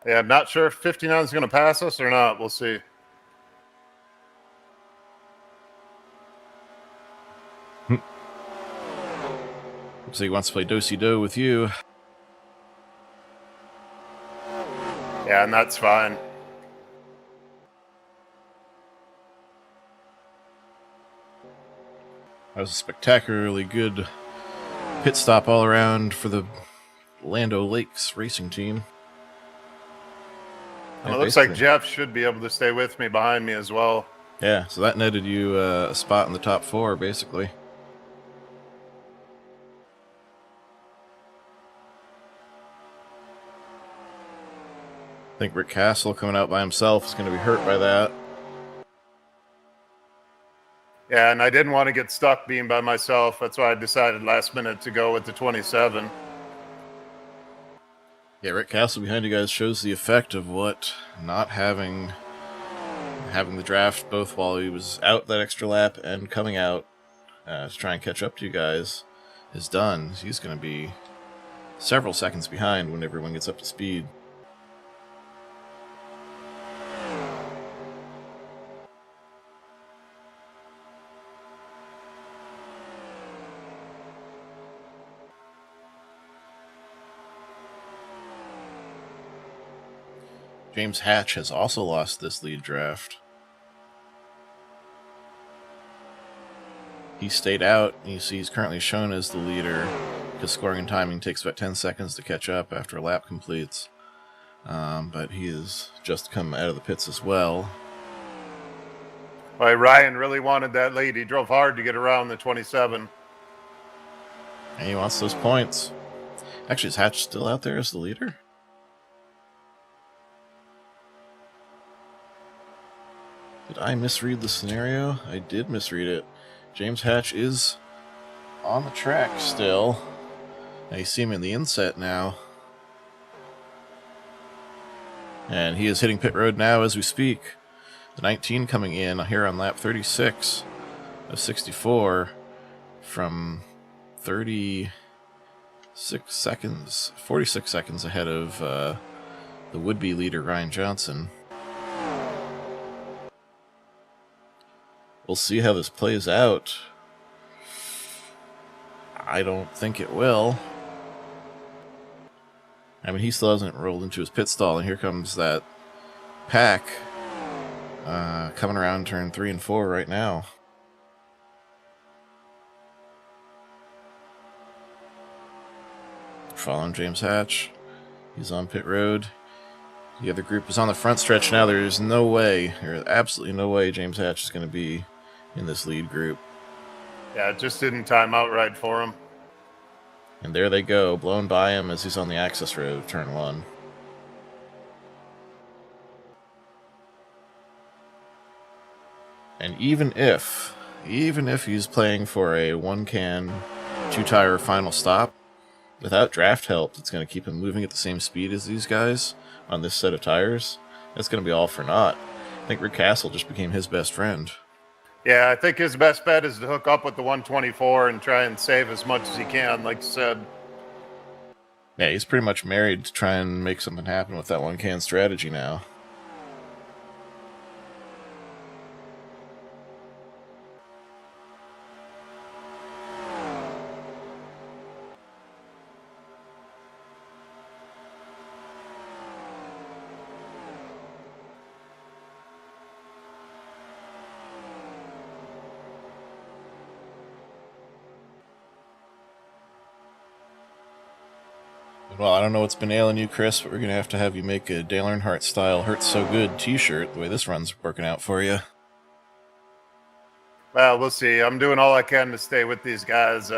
Yeah, I'm not sure if 59 is going to pass us or not. We'll see. So he wants to play do-si-do with you. Yeah, and that's fine. That was a spectacularly good pit stop all around for the Lando Lakes racing team. And it looks like Jeff should be able to stay with me behind me as well. Yeah, so that netted you a spot in the top 4, basically. I think Rick Castle coming out by himself is going to be hurt by that. Yeah, and I didn't want to get stuck being by myself. That's why I decided last minute to go with the 27. Yeah, Rick Castle behind you guys shows the effect of what not having the draft both while he was out that extra lap and coming out to try and catch up to you guys is done. He's going to be several seconds behind when everyone gets up to speed. James Hatch has also lost this lead draft. He stayed out, and you see he's currently shown as the leader, because scoring and timing takes about 10 seconds to catch up after a lap completes. But he has just come out of the pits as well. Well, Ryan really wanted that lead. He drove hard to get around the 27. And he wants those points. Actually, is Hatch still out there as the leader? Did I misread the scenario? I did misread it. James Hatch is on the track still. Now you see him in the inset now. And he is hitting pit road now as we speak. The 19 coming in here on lap 36 of 64 from 46 seconds ahead of the would-be leader Ryan Johnson. We'll see how this plays out. I don't think it will. I mean, he still hasn't rolled into his pit stall, and here comes that pack coming around turn 3 and 4 right now. Following James Hatch. He's on pit road. The other group is on the front stretch now. There's absolutely no way James Hatch is going to be in this lead group. Yeah, it just didn't time out right for him. And there they go, blown by him as he's on the access road of turn 1. And even if he's playing for a 1-can, 2-tire final stop, without draft help, it's going to keep him moving at the same speed as these guys on this set of tires. That's going to be all for naught. I think Rick Castle just became his best friend. Yeah, I think his best bet is to hook up with the 124 and try and save as much as he can, like you said. Yeah, he's pretty much married to try and make something happen with that 1-can strategy now. Well, I don't know what's been ailing you, Chris, but we're going to have you make a Dale Earnhardt style Hurts So Good t-shirt, the way this run's working out for you. Well, we'll see. I'm doing all I can to stay with these guys.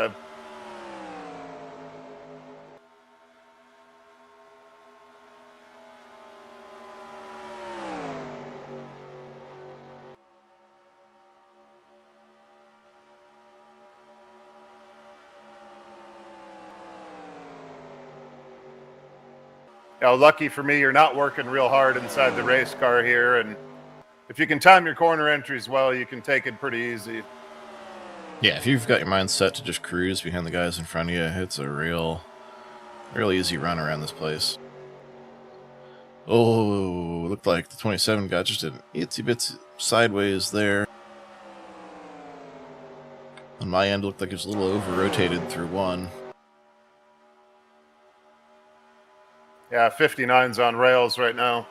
Lucky for me, you're not working real hard inside the race car here, and if you can time your corner entries well, you can take it pretty easy. Yeah, if you've got your mind set to just cruise behind the guys in front of you, it's a real easy run around this place. Oh, looked like the 27 got just an itsy bitsy sideways there. On my end, it looked like it was a little over-rotated through one. Yeah, 59's on rails right now.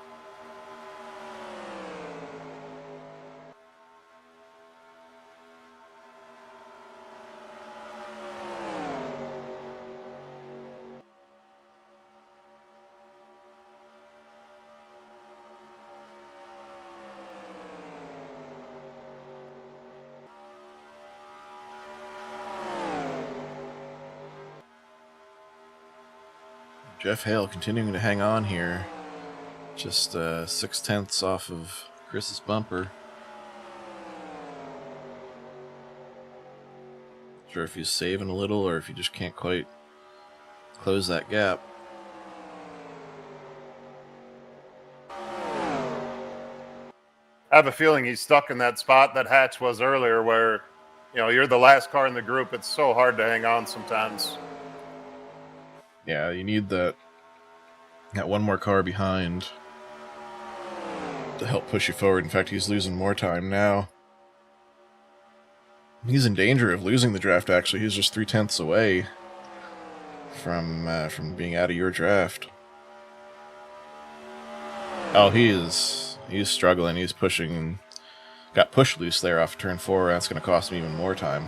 Jeff Hale continuing to hang on here. Just 6/10 off of Chris's bumper. Not sure if he's saving a little or if he just can't quite close that gap. I have a feeling he's stuck in that spot that Hatch was earlier where, you're the last car in the group. It's so hard to hang on sometimes. Yeah, you need that one more car behind to help push you forward. In fact, he's losing more time now. He's in danger of losing the draft, actually. He's just 3/10 away from being out of your draft. Oh, he's struggling. He's pushing. Got pushed loose there off turn 4. That's going to cost him even more time.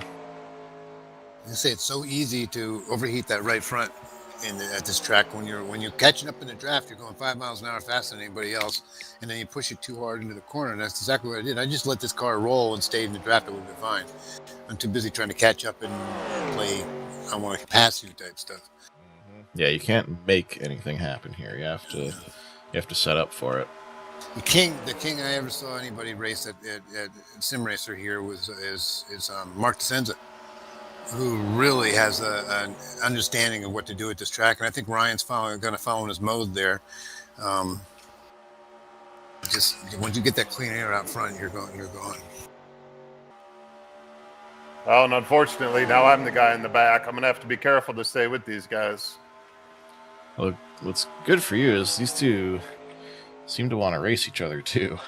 I say it's so easy to overheat that right front at this track when you're catching up in the draft. You're going 5 miles an hour faster than anybody else, and then you push it too hard into the corner. And that's exactly what I did. I just let this car roll and stayed in the draft. It would have been fine. I'm too busy trying to catch up and play. I want to pass you type stuff. Yeah, you can't make anything happen here. You have to set up for it. The king I ever saw anybody race at Sim Racer here is Mark DeSenza, who really has an understanding of what to do at this track, and I think Ryan's going to follow in his mode there. Just once you get that clean air out front, you're gone. Well, and unfortunately, now I'm the guy in the back. I'm going to have to be careful to stay with these guys. Well, what's good for you is these two seem to want to race each other, too.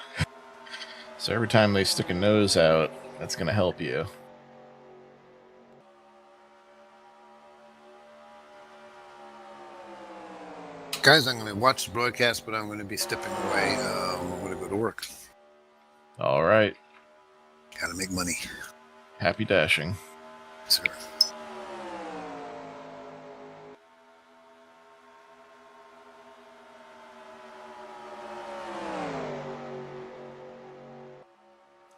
So every time they stick a nose out, that's going to help you. Guys, I'm going to watch the broadcast, but I'm going to be stepping away. I'm going to go to work. All right. Got to make money. Happy dashing. Sir.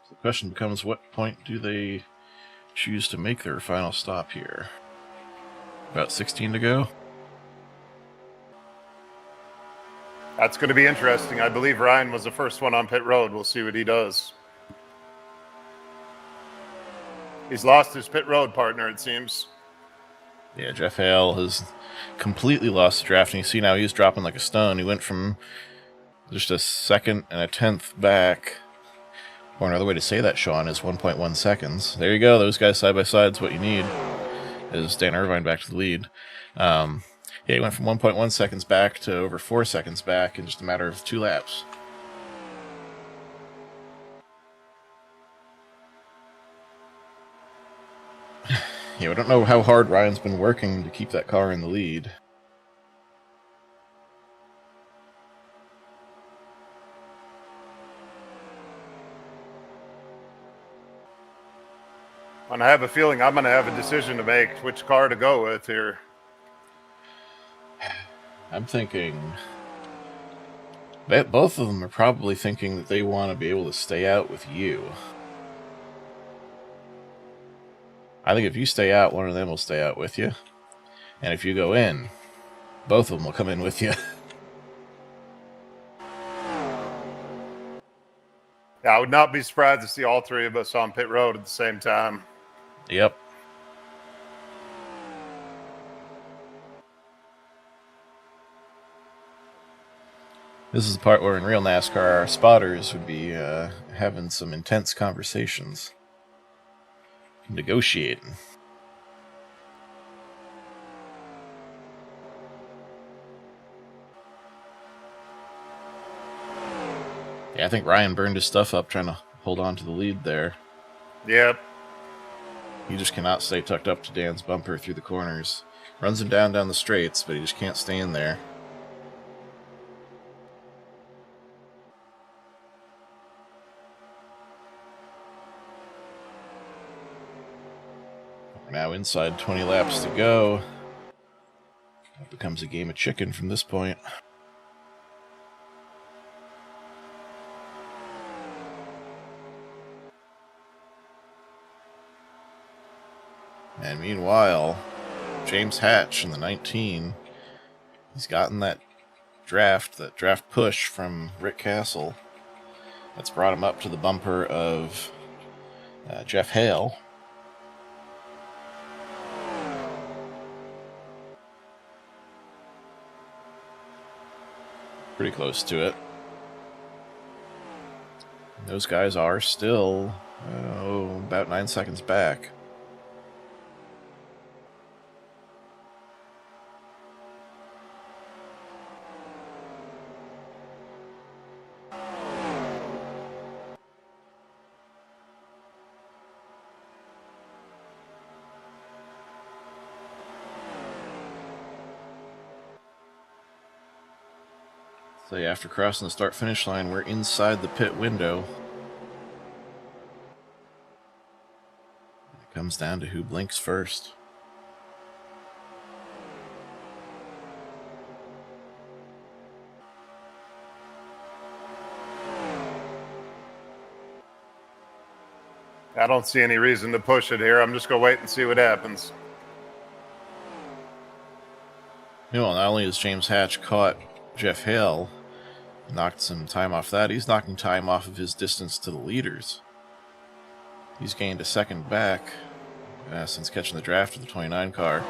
The question becomes, what point do they choose to make their final stop here? About 16 to go? That's going to be interesting. I believe Ryan was the first one on pit road. We'll see what he does. He's lost his pit road partner, it seems. Yeah, Jeff Hale has completely lost the draft, and you see now he's dropping like a stone. He went from just a second and a tenth back. Or another way to say that, Sean, is 1.1 seconds. There you go. Those guys side by side is what you need. Is Dan Irvine back to the lead. Yeah, he went from 1.1 seconds back to over 4 seconds back in just a matter of 2 laps. Yeah, we don't know how hard Ryan's been working to keep that car in the lead. And I have a feeling I'm going to have a decision to make which car to go with here. I'm thinking that both of them are probably thinking that they want to be able to stay out with you. I think if you stay out, one of them will stay out with you. And if you go in, both of them will come in with you. Yeah, I would not be surprised to see all 3 of us on pit road at the same time. Yep. This is the part where in real NASCAR, our spotters would be having some intense conversations. Negotiating. Yeah, I think Ryan burned his stuff up trying to hold on to the lead there. Yep. He just cannot stay tucked up to Dan's bumper through the corners. Runs him down the straights, but he just can't stay in there. We're now inside 20 laps to go. It becomes a game of chicken from this point. And meanwhile, James Hatch in the 19, he's gotten that draft push from Rick Castle. That's brought him up to the bumper of Jeff Hale. Pretty close to it. Those guys are still about 9 seconds back. So yeah, after crossing the start-finish line, we're inside the pit window. It comes down to who blinks first. I don't see any reason to push it here. I'm just going to wait and see what happens. You know, not only has James Hatch caught Jeff Hale, knocked some time off that, he's knocking time off of his distance to the leaders. He's gained a second back since catching the draft of the 29 car.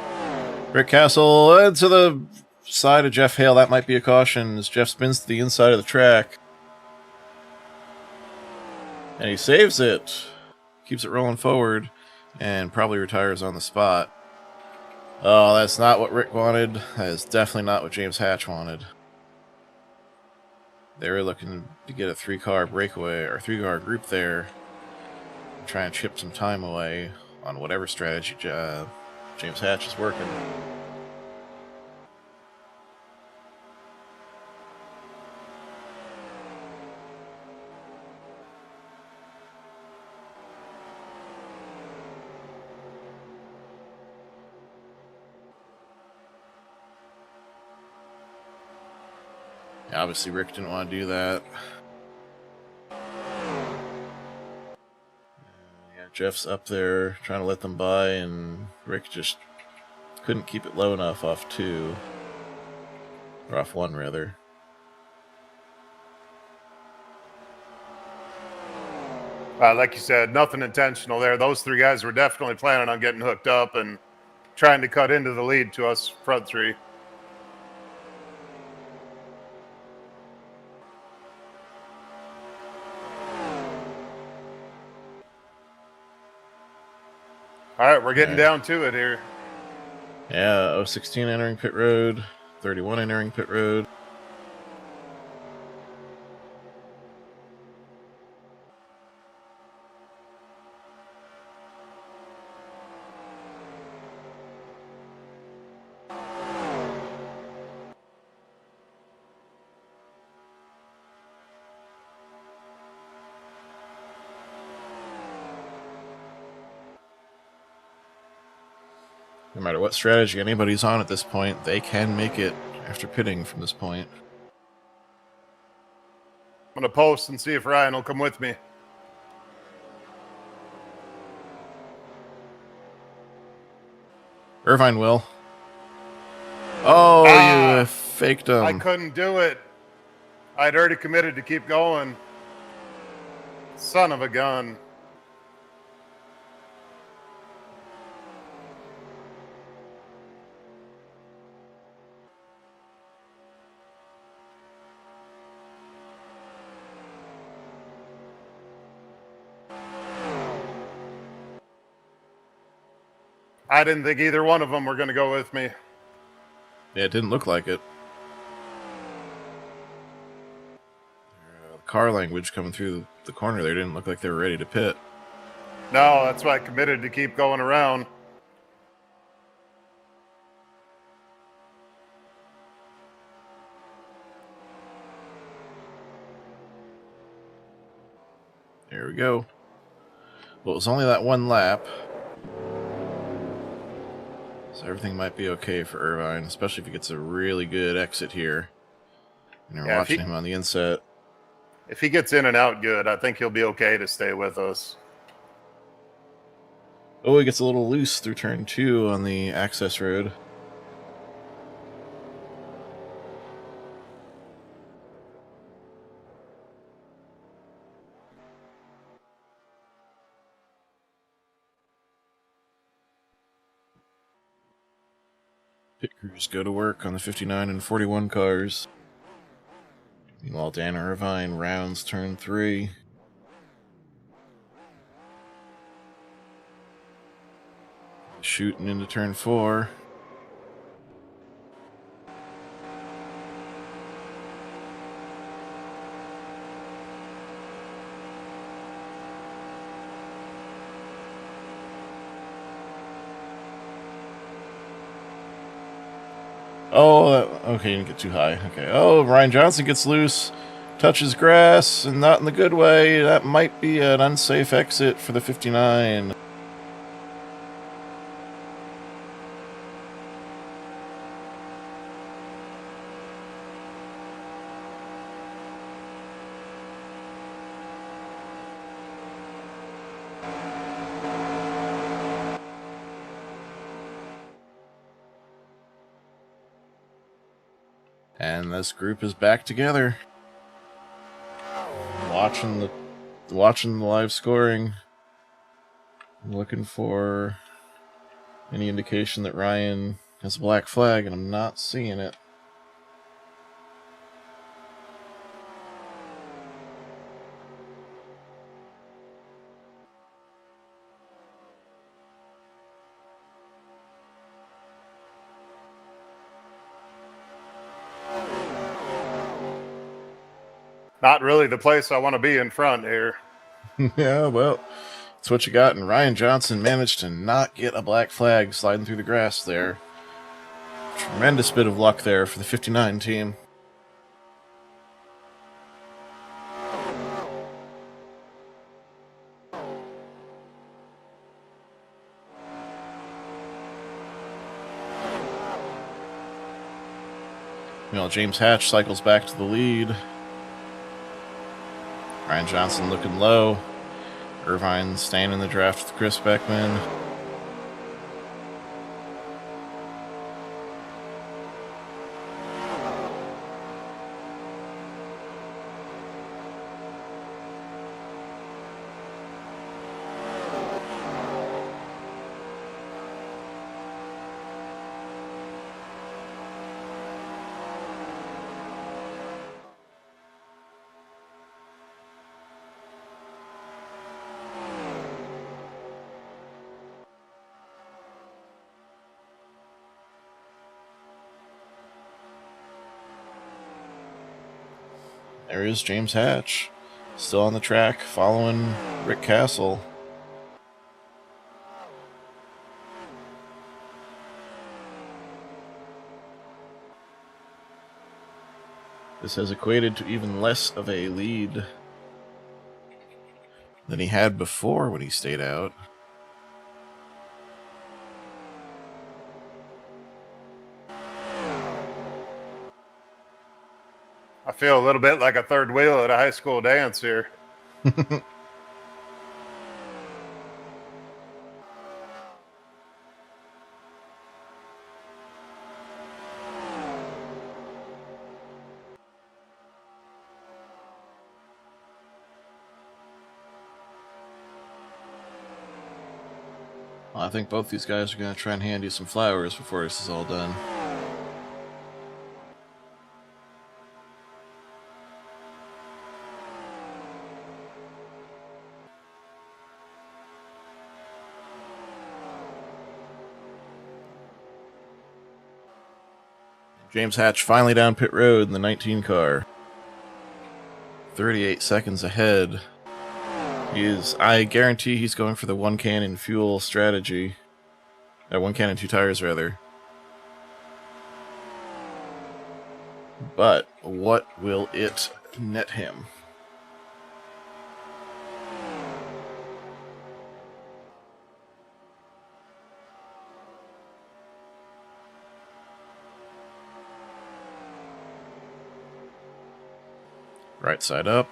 Rick Castle to the side of Jeff Hale. That might be a caution as Jeff spins to the inside of the track. And he saves it. Keeps it rolling forward and probably retires on the spot. Oh, that's not what Rick wanted. That is definitely not what James Hatch wanted. They were looking to get a 3-car breakaway or 3-car group there and try and chip some time away on whatever strategy James Hatch is working. Obviously, Rick didn't want to do that. Yeah, Jeff's up there trying to let them by, and Rick just couldn't keep it low enough off 2. Or off 1, rather. Like you said, nothing intentional there. Those three guys were definitely planning on getting hooked up and trying to cut into the lead to us front three. All right, we're getting down to it here. Yeah, 016 entering pit road, 31 entering pit road. No matter what strategy anybody's on at this point, they can make it after pitting from this point. I'm going to post and see if Ryan will come with me. Irvine will. Oh, you faked him. I couldn't do it. I'd already committed to keep going. Son of a gun. I didn't think either one of them were going to go with me. Yeah, it didn't look like it. Car language coming through the corner there didn't look like they were ready to pit. No, that's why I committed to keep going around. There we go. Well, it was only that one lap. So everything might be okay for Irvine, especially if he gets a really good exit here. And we're watching him on the inset. If he gets in and out good, I think he'll be okay to stay with us. Oh, he gets a little loose through turn 2 on the access road. Pit crews go to work on the 59 and 41 cars. Meanwhile, Dan Irvine rounds turn 3. Shooting into turn 4. Oh, okay, you didn't get too high. Okay. Oh, Ryan Johnson gets loose, touches grass, and not in the good way. That might be an unsafe exit for the 59. And this group is back together. Watching the live scoring. Looking for any indication that Ryan has a black flag, and I'm not seeing it. Not really the place I want to be in front here. Yeah, well, that's what you got. And Ryan Johnson managed to not get a black flag sliding through the grass there. Tremendous bit of luck there for the 59 team. Meanwhile, James Hatch cycles back to the lead. Ryan Johnson looking low. Irvine staying in the draft with Chris Beckman. There is James Hatch, still on the track, following Rick Castle. This has equated to even less of a lead than he had before when he stayed out. I feel a little bit like a third wheel at a high school dance here. Well, I think both these guys are going to try and hand you some flowers before this is all done. James Hatch finally down pit road in the 19 car. 38 seconds ahead. I guarantee he's going for the one cannon fuel strategy. One cannon, 2 tires, rather. But what will it net him? Right side up.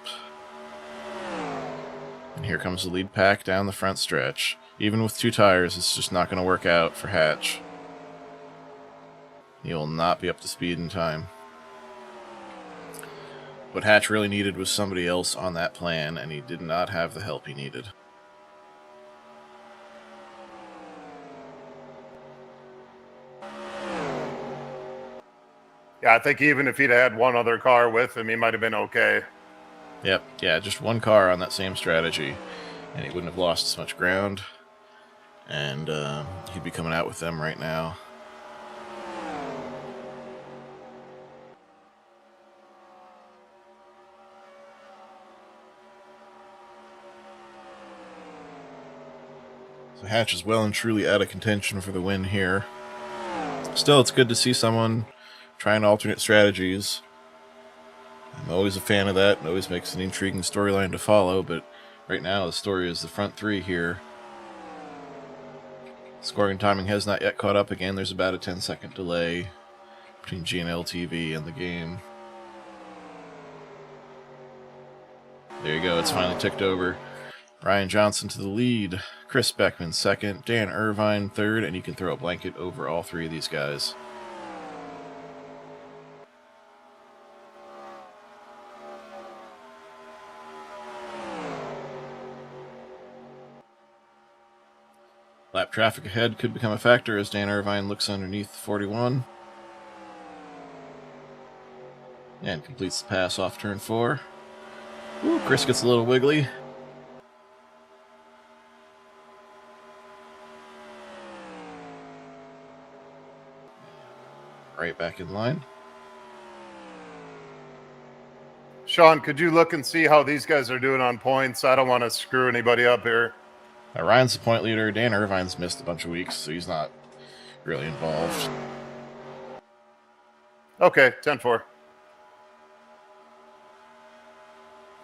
And here comes the lead pack down the front stretch. Even with 2 tires, it's just not going to work out for Hatch. He will not be up to speed in time. What Hatch really needed was somebody else on that plan, and he did not have the help he needed. Yeah, I think even if he'd had one other car with him, he might have been okay. Yep, yeah, just one car on that same strategy, and he wouldn't have lost as much ground, and he'd be coming out with them right now. So Hatch is well and truly out of contention for the win here. Still, it's good to see someone trying alternate strategies. I'm always a fan of that. It always makes an intriguing storyline to follow, but right now the story is the front 3 here. Scoring timing has not yet caught up again. There's about a 10-second delay between G&L TV and the game. There you go. It's finally ticked over. Ryan Johnson to the lead. Chris Beckman second. Dan Irvine third. And you can throw a blanket over all 3 of these guys. Lap traffic ahead could become a factor as Dan Irvine looks underneath 41. And completes the pass off turn 4. Ooh, Chris gets a little wiggly. Right back in line. Sean, could you look and see how these guys are doing on points? I don't want to screw anybody up here. Ryan's the point leader. Dan Irvine's missed a bunch of weeks, so he's not really involved. Okay, 10-4.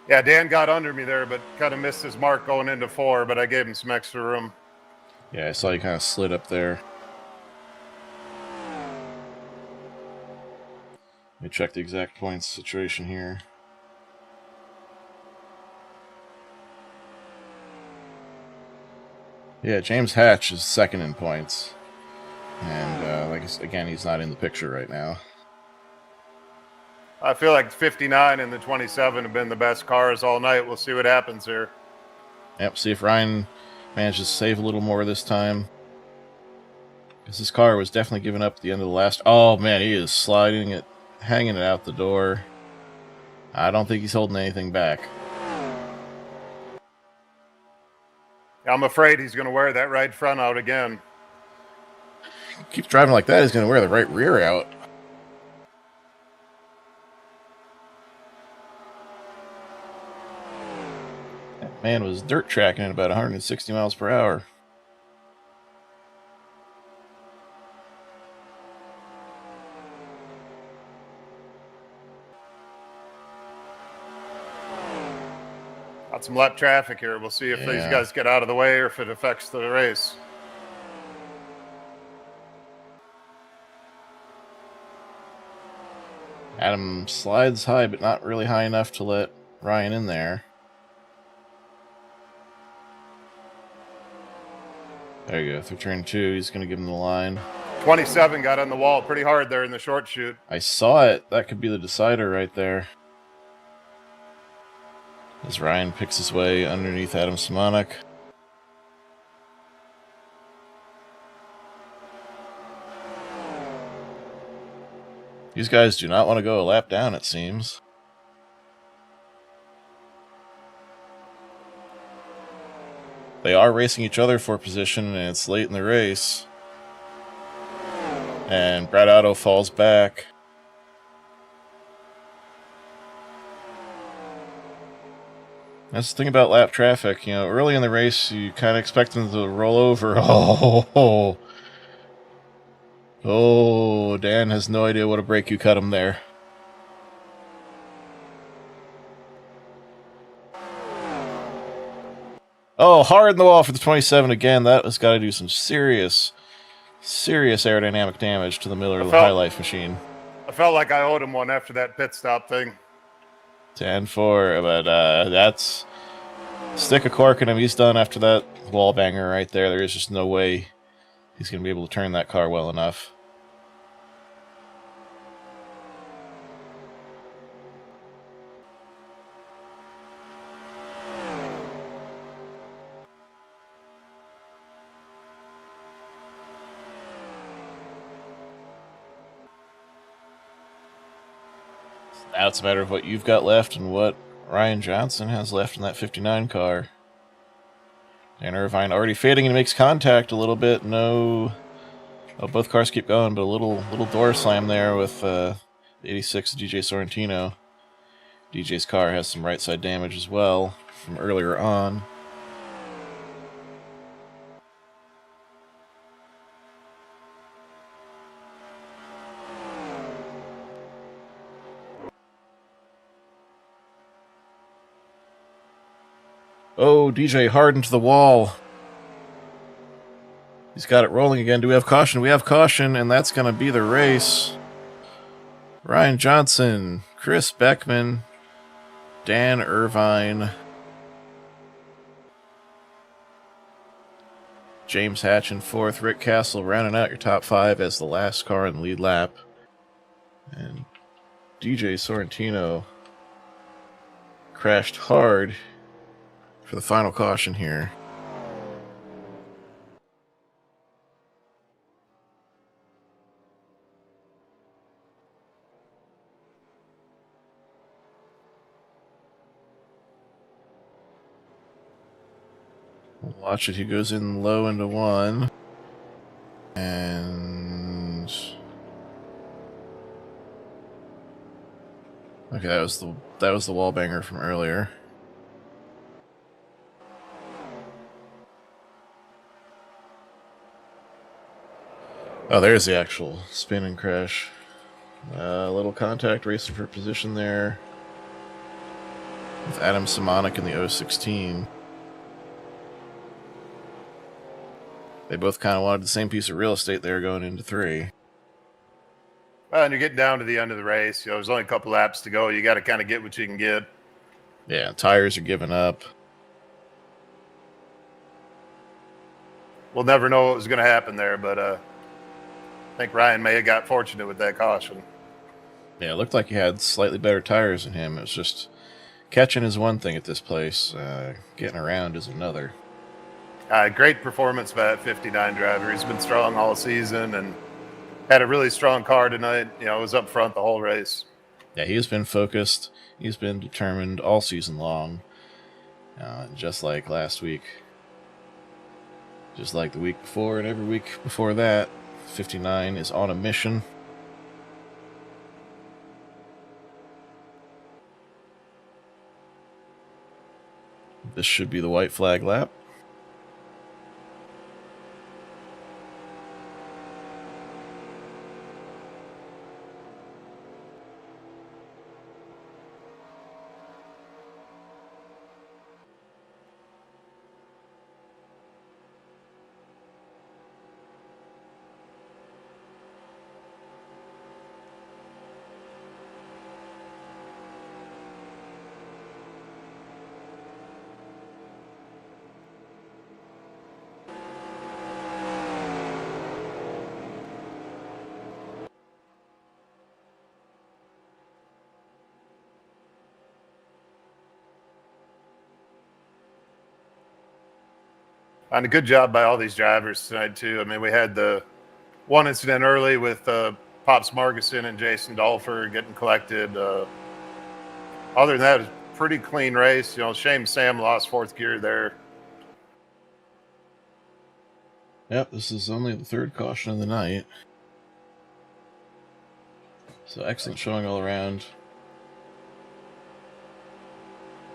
Yeah, Dan got under me there, but kind of missed his mark going into 4, but I gave him some extra room. Yeah, I saw you kind of slid up there. Let me check the exact points situation here. Yeah, James Hatch is second in points. And, again, he's not in the picture right now. I feel like 59 and the 27 have been the best cars all night. We'll see what happens here. Yep, see if Ryan manages to save a little more this time. Because this car was definitely giving up at the end of the last... Oh, man, he is sliding it, hanging it out the door. I don't think he's holding anything back. I'm afraid he's going to wear that right front out again. Keeps driving like that, he's going to wear the right rear out. Man was dirt tracking at about 160 miles per hour. Got some lap traffic here. We'll see if these guys get out of the way or if it affects the race. Adam slides high, but not really high enough to let Ryan in there. There you go. Through turn 2, he's going to give him the line. 27 got on the wall pretty hard there in the short chute. I saw it. That could be the decider right there. As Ryan picks his way underneath Adam Simonik. These guys do not want to go a lap down, it seems. They are racing each other for position, and it's late in the race. And Brad Otto falls back. That's the thing about lap traffic. You know, early in the race, you kind of expect them to roll over. Oh, Dan has no idea what a brake you cut him there. Oh, hard in the wall for the 27 again. That has got to do some serious aerodynamic damage to the Miller High Life machine. I felt like I owed him one after that pit stop thing. 10-4, but that's stick a cork in him. He's done after that wall banger right there. There is just no way he's going to be able to turn that car well enough. Now it's a matter of what you've got left and what Ryan Johnson has left in that 59 car. Dan Irvine already fading and makes contact a little bit. No. Oh, both cars keep going, but a little door slam there with 86 DJ Sorrentino. DJ's car has some right side damage as well from earlier on. Oh, DJ hard into the wall. He's got it rolling again. Do we have caution? We have caution, and that's going to be the race. Ryan Johnson, Chris Beckman, Dan Irvine, James Hatch in 4th, Rick Castle rounding out your top 5 as the last car in the lead lap. And DJ Sorrentino crashed hard for the final caution here. Watch it, he goes in low into 1. And okay, that was the wall banger from earlier. Oh, there's the actual spin and crash. A little contact racing for position there with Adam Simonik in the 016. They both kind of wanted the same piece of real estate there going into 3. Well, and you're getting down to the end of the race. You know, there's only a couple laps to go. You got to kind of get what you can get. Yeah, tires are giving up. We'll never know what was going to happen there, but I think Ryan may have got fortunate with that caution. Yeah, it looked like he had slightly better tires than him. It was just catching is one thing at this place. Getting around is another. Great performance by that 59 driver. He's been strong all season and had a really strong car tonight. You know, was up front the whole race. Yeah, he's been focused. He's been determined all season long. Just like last week. Just like the week before and every week before that. 59 is on a mission. This should be the white flag lap. And a good job by all these drivers tonight too. I mean, we had the one incident early with Pops Marguson and Jason Dolfer getting collected. Other than that, it was a pretty clean race. You know, shame Sam lost fourth gear there. Yep, this is only the third caution of the night. So excellent showing all around.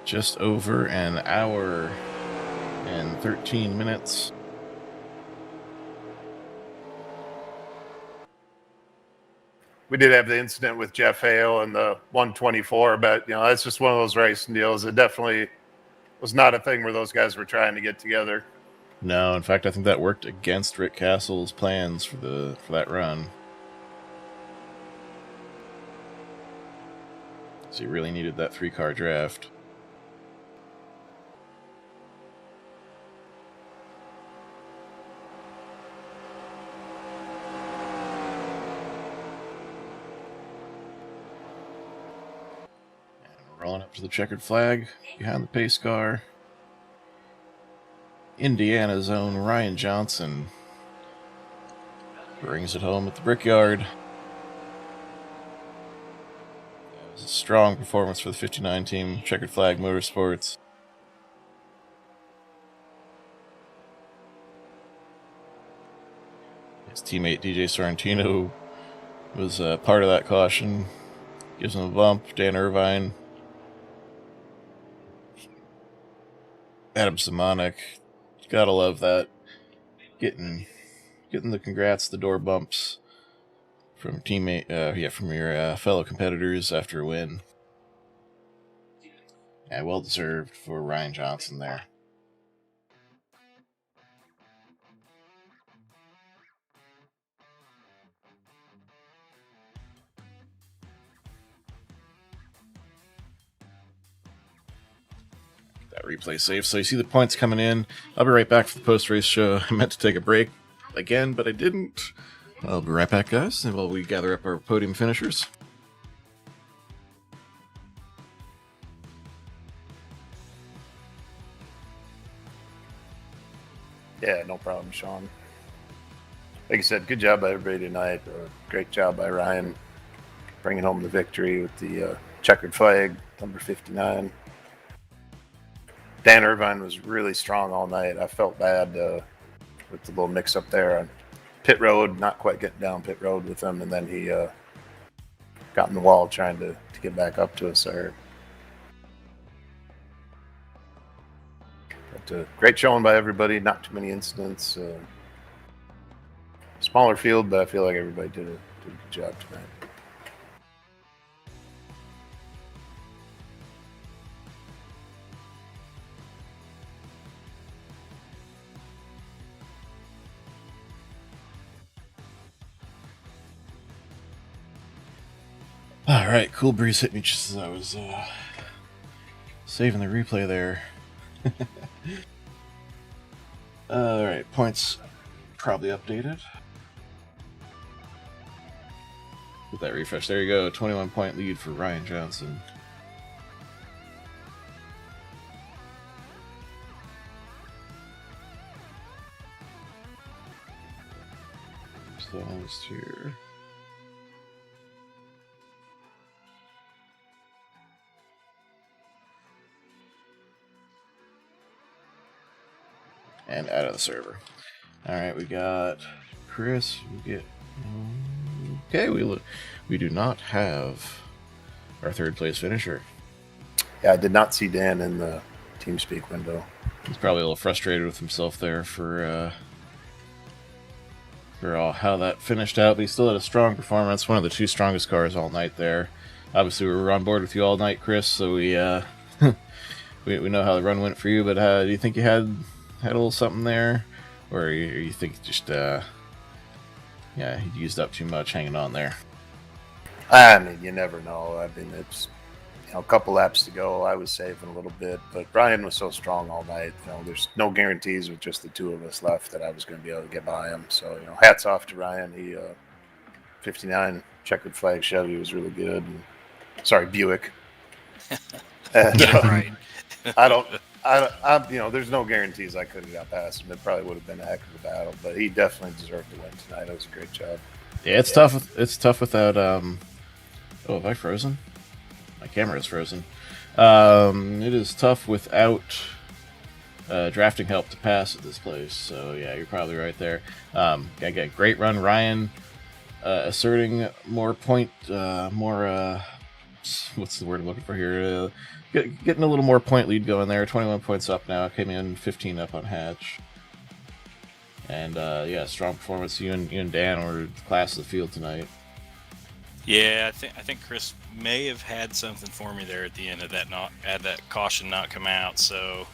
Just over an hour and 13 minutes. We did have the incident with Jeff Hale and the 124, but you know, that's just one of those racing deals. It definitely was not a thing where those guys were trying to get together. No, in fact, I think that worked against Rick Castle's plans for that run. So he really needed that 3-car draft. Rolling up to the checkered flag behind the pace car. Indiana's own Ryan Johnson brings it home at the Brickyard. It was a strong performance for the 59 team, Checkered Flag Motorsports. His teammate DJ Sorrentino was part of that caution. Gives him a bump. Dan Irvine. Adam Simonik. Gotta love that. Getting the congrats, the door bumps from from your fellow competitors after a win. Yeah, well deserved for Ryan Johnson there. That replay safe. So you see the points coming in. I'll be right back for the post-race show. I meant to take a break again, but I didn't. I'll be right back, guys, while we gather up our podium finishers. Yeah, no problem, Sean. Like I said, good job by everybody tonight. Great job by Ryan bringing home the victory with the checkered flag, number 59. Dan Irvine was really strong all night. I felt bad with the little mix-up there on pit road, not quite getting down pit road with him, and then he got in the wall trying to get back up to us there. But great showing by everybody, not too many incidents. Smaller field, but I feel like everybody did a good job tonight. Alright, cool breeze hit me just as I was saving the replay there. Alright, points probably updated. With that refresh, there you go, 21-point lead for Ryan Johnson. So almost here. And out of the server. Alright, we got Chris. We get... Okay, we do not have our third place finisher. Yeah, I did not see Dan in the TeamSpeak window. He's probably a little frustrated with himself there for all how that finished out, but he still had a strong performance. One of the 2 strongest cars all night there. Obviously, we were on board with you all night, Chris, so we we know how the run went for you. But do you think you had a little something there, or you think just he used up too much hanging on there? I mean, you never know. I mean, it's a couple laps to go. I was saving a little bit, but Ryan was so strong all night. There's no guarantees with just the 2 of us left that I was going to be able to get by him. So, hats off to Ryan. He 59 checkered flag Chevy was really good. And, sorry, Buick. And, Right. there's no guarantees I could have got past him. It probably would have been a heck of a battle, but he definitely deserved to win tonight. It was a great job. Yeah, it's tough. It's tough without. Oh, have I frozen? My camera is frozen. It is tough without drafting help to pass at this place. So yeah, you're probably right there. Got great run, Ryan. Asserting more point, what's the word I'm looking for here? Getting a little more point lead going there. 21 points up now. Came in 15 up on Hatch. And strong performance. You and Dan were the class of the field tonight. Yeah, I think Chris may have had something for me there at the end of that caution not come out. So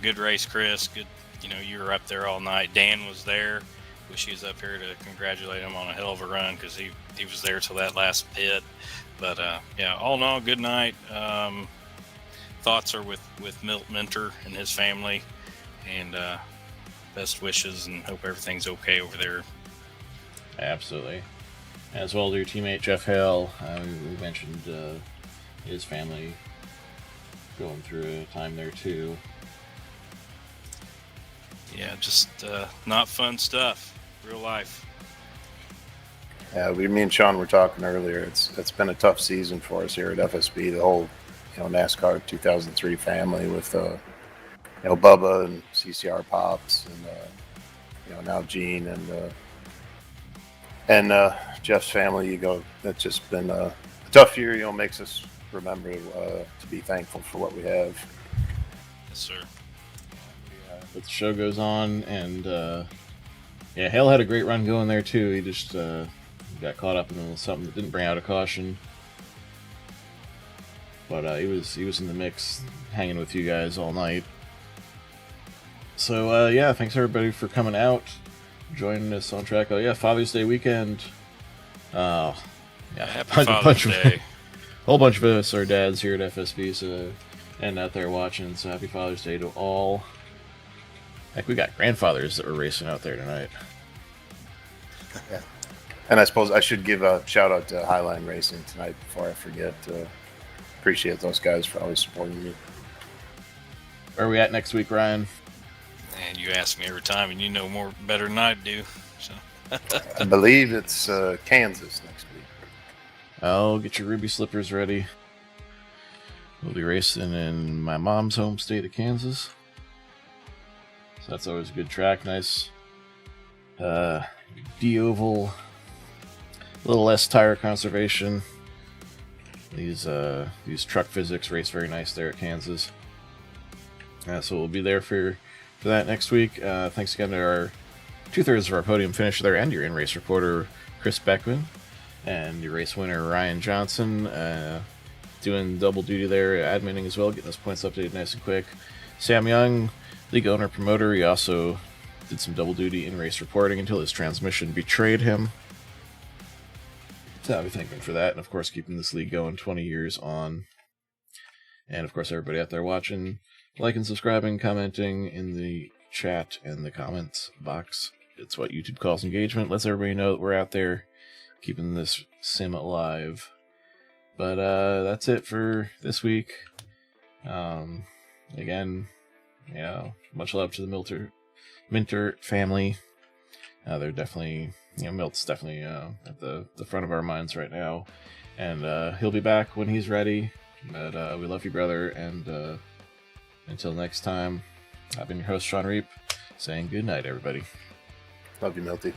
good race, Chris. Good, you were up there all night. Dan was there. Wish he was up here to congratulate him on a hell of a run because he was there till that last pit. But all in all, good night. Thoughts are with Milt Minter and his family, and best wishes, and hope everything's okay over there. Absolutely. As well as your teammate Jeff Hale, we mentioned his family going through a time there too. Yeah, just not fun stuff. Real life. Yeah, me and Sean were talking earlier. It's been a tough season for us here at FSB. The whole NASCAR 2003 family with Bubba and CCR Pops and now Gene and Jeff's family. It's just been a tough year. Makes us remember to be thankful for what we have. Yes, sir. But the show goes on, and Hale had a great run going there too. He just got caught up in something that didn't bring out a caution, but he was in the mix, hanging with you guys all night. So thanks everybody for coming out, joining us on track. Oh yeah, Father's Day weekend. Happy Father's Day. A whole bunch of us are dads here at FSB, and out there watching. So happy Father's Day to all. Heck, we got grandfathers that were racing out there tonight. Yeah. And I suppose I should give a shout out to Highline Racing tonight before I forget. Appreciate those guys for always supporting me. Where are we at next week, Ryan? And you ask me every time, and you know better than I do. So I believe it's Kansas next week. Oh, get your ruby slippers ready. We'll be racing in my mom's home state of Kansas. So that's always a good track. Nice D-oval, a little less tire conservation. These truck physics race very nice there at Kansas. So we'll be there for that next week. Thanks again to our 2/3 of our podium finisher there, and your in-race reporter Chris Beckman, and your race winner Ryan Johnson, doing double duty there, adminning as well, getting those points updated nice and quick. Sam Young, league owner promoter, he also did some double duty in-race reporting until his transmission betrayed him. So I'll be thanking for that, and of course keeping this league going 20 years on. And of course everybody out there watching, liking, subscribing, commenting in the chat and the comments box. It's what YouTube calls engagement. Lets everybody know that we're out there keeping this sim alive. But that's it for this week. Again, much love to the Minter family. They're definitely, Milt's definitely at the front of our minds right now. And he'll be back when he's ready. But we love you, brother. And until next time, I've been your host, Sean Reap, saying good night, everybody. Love you, Milty.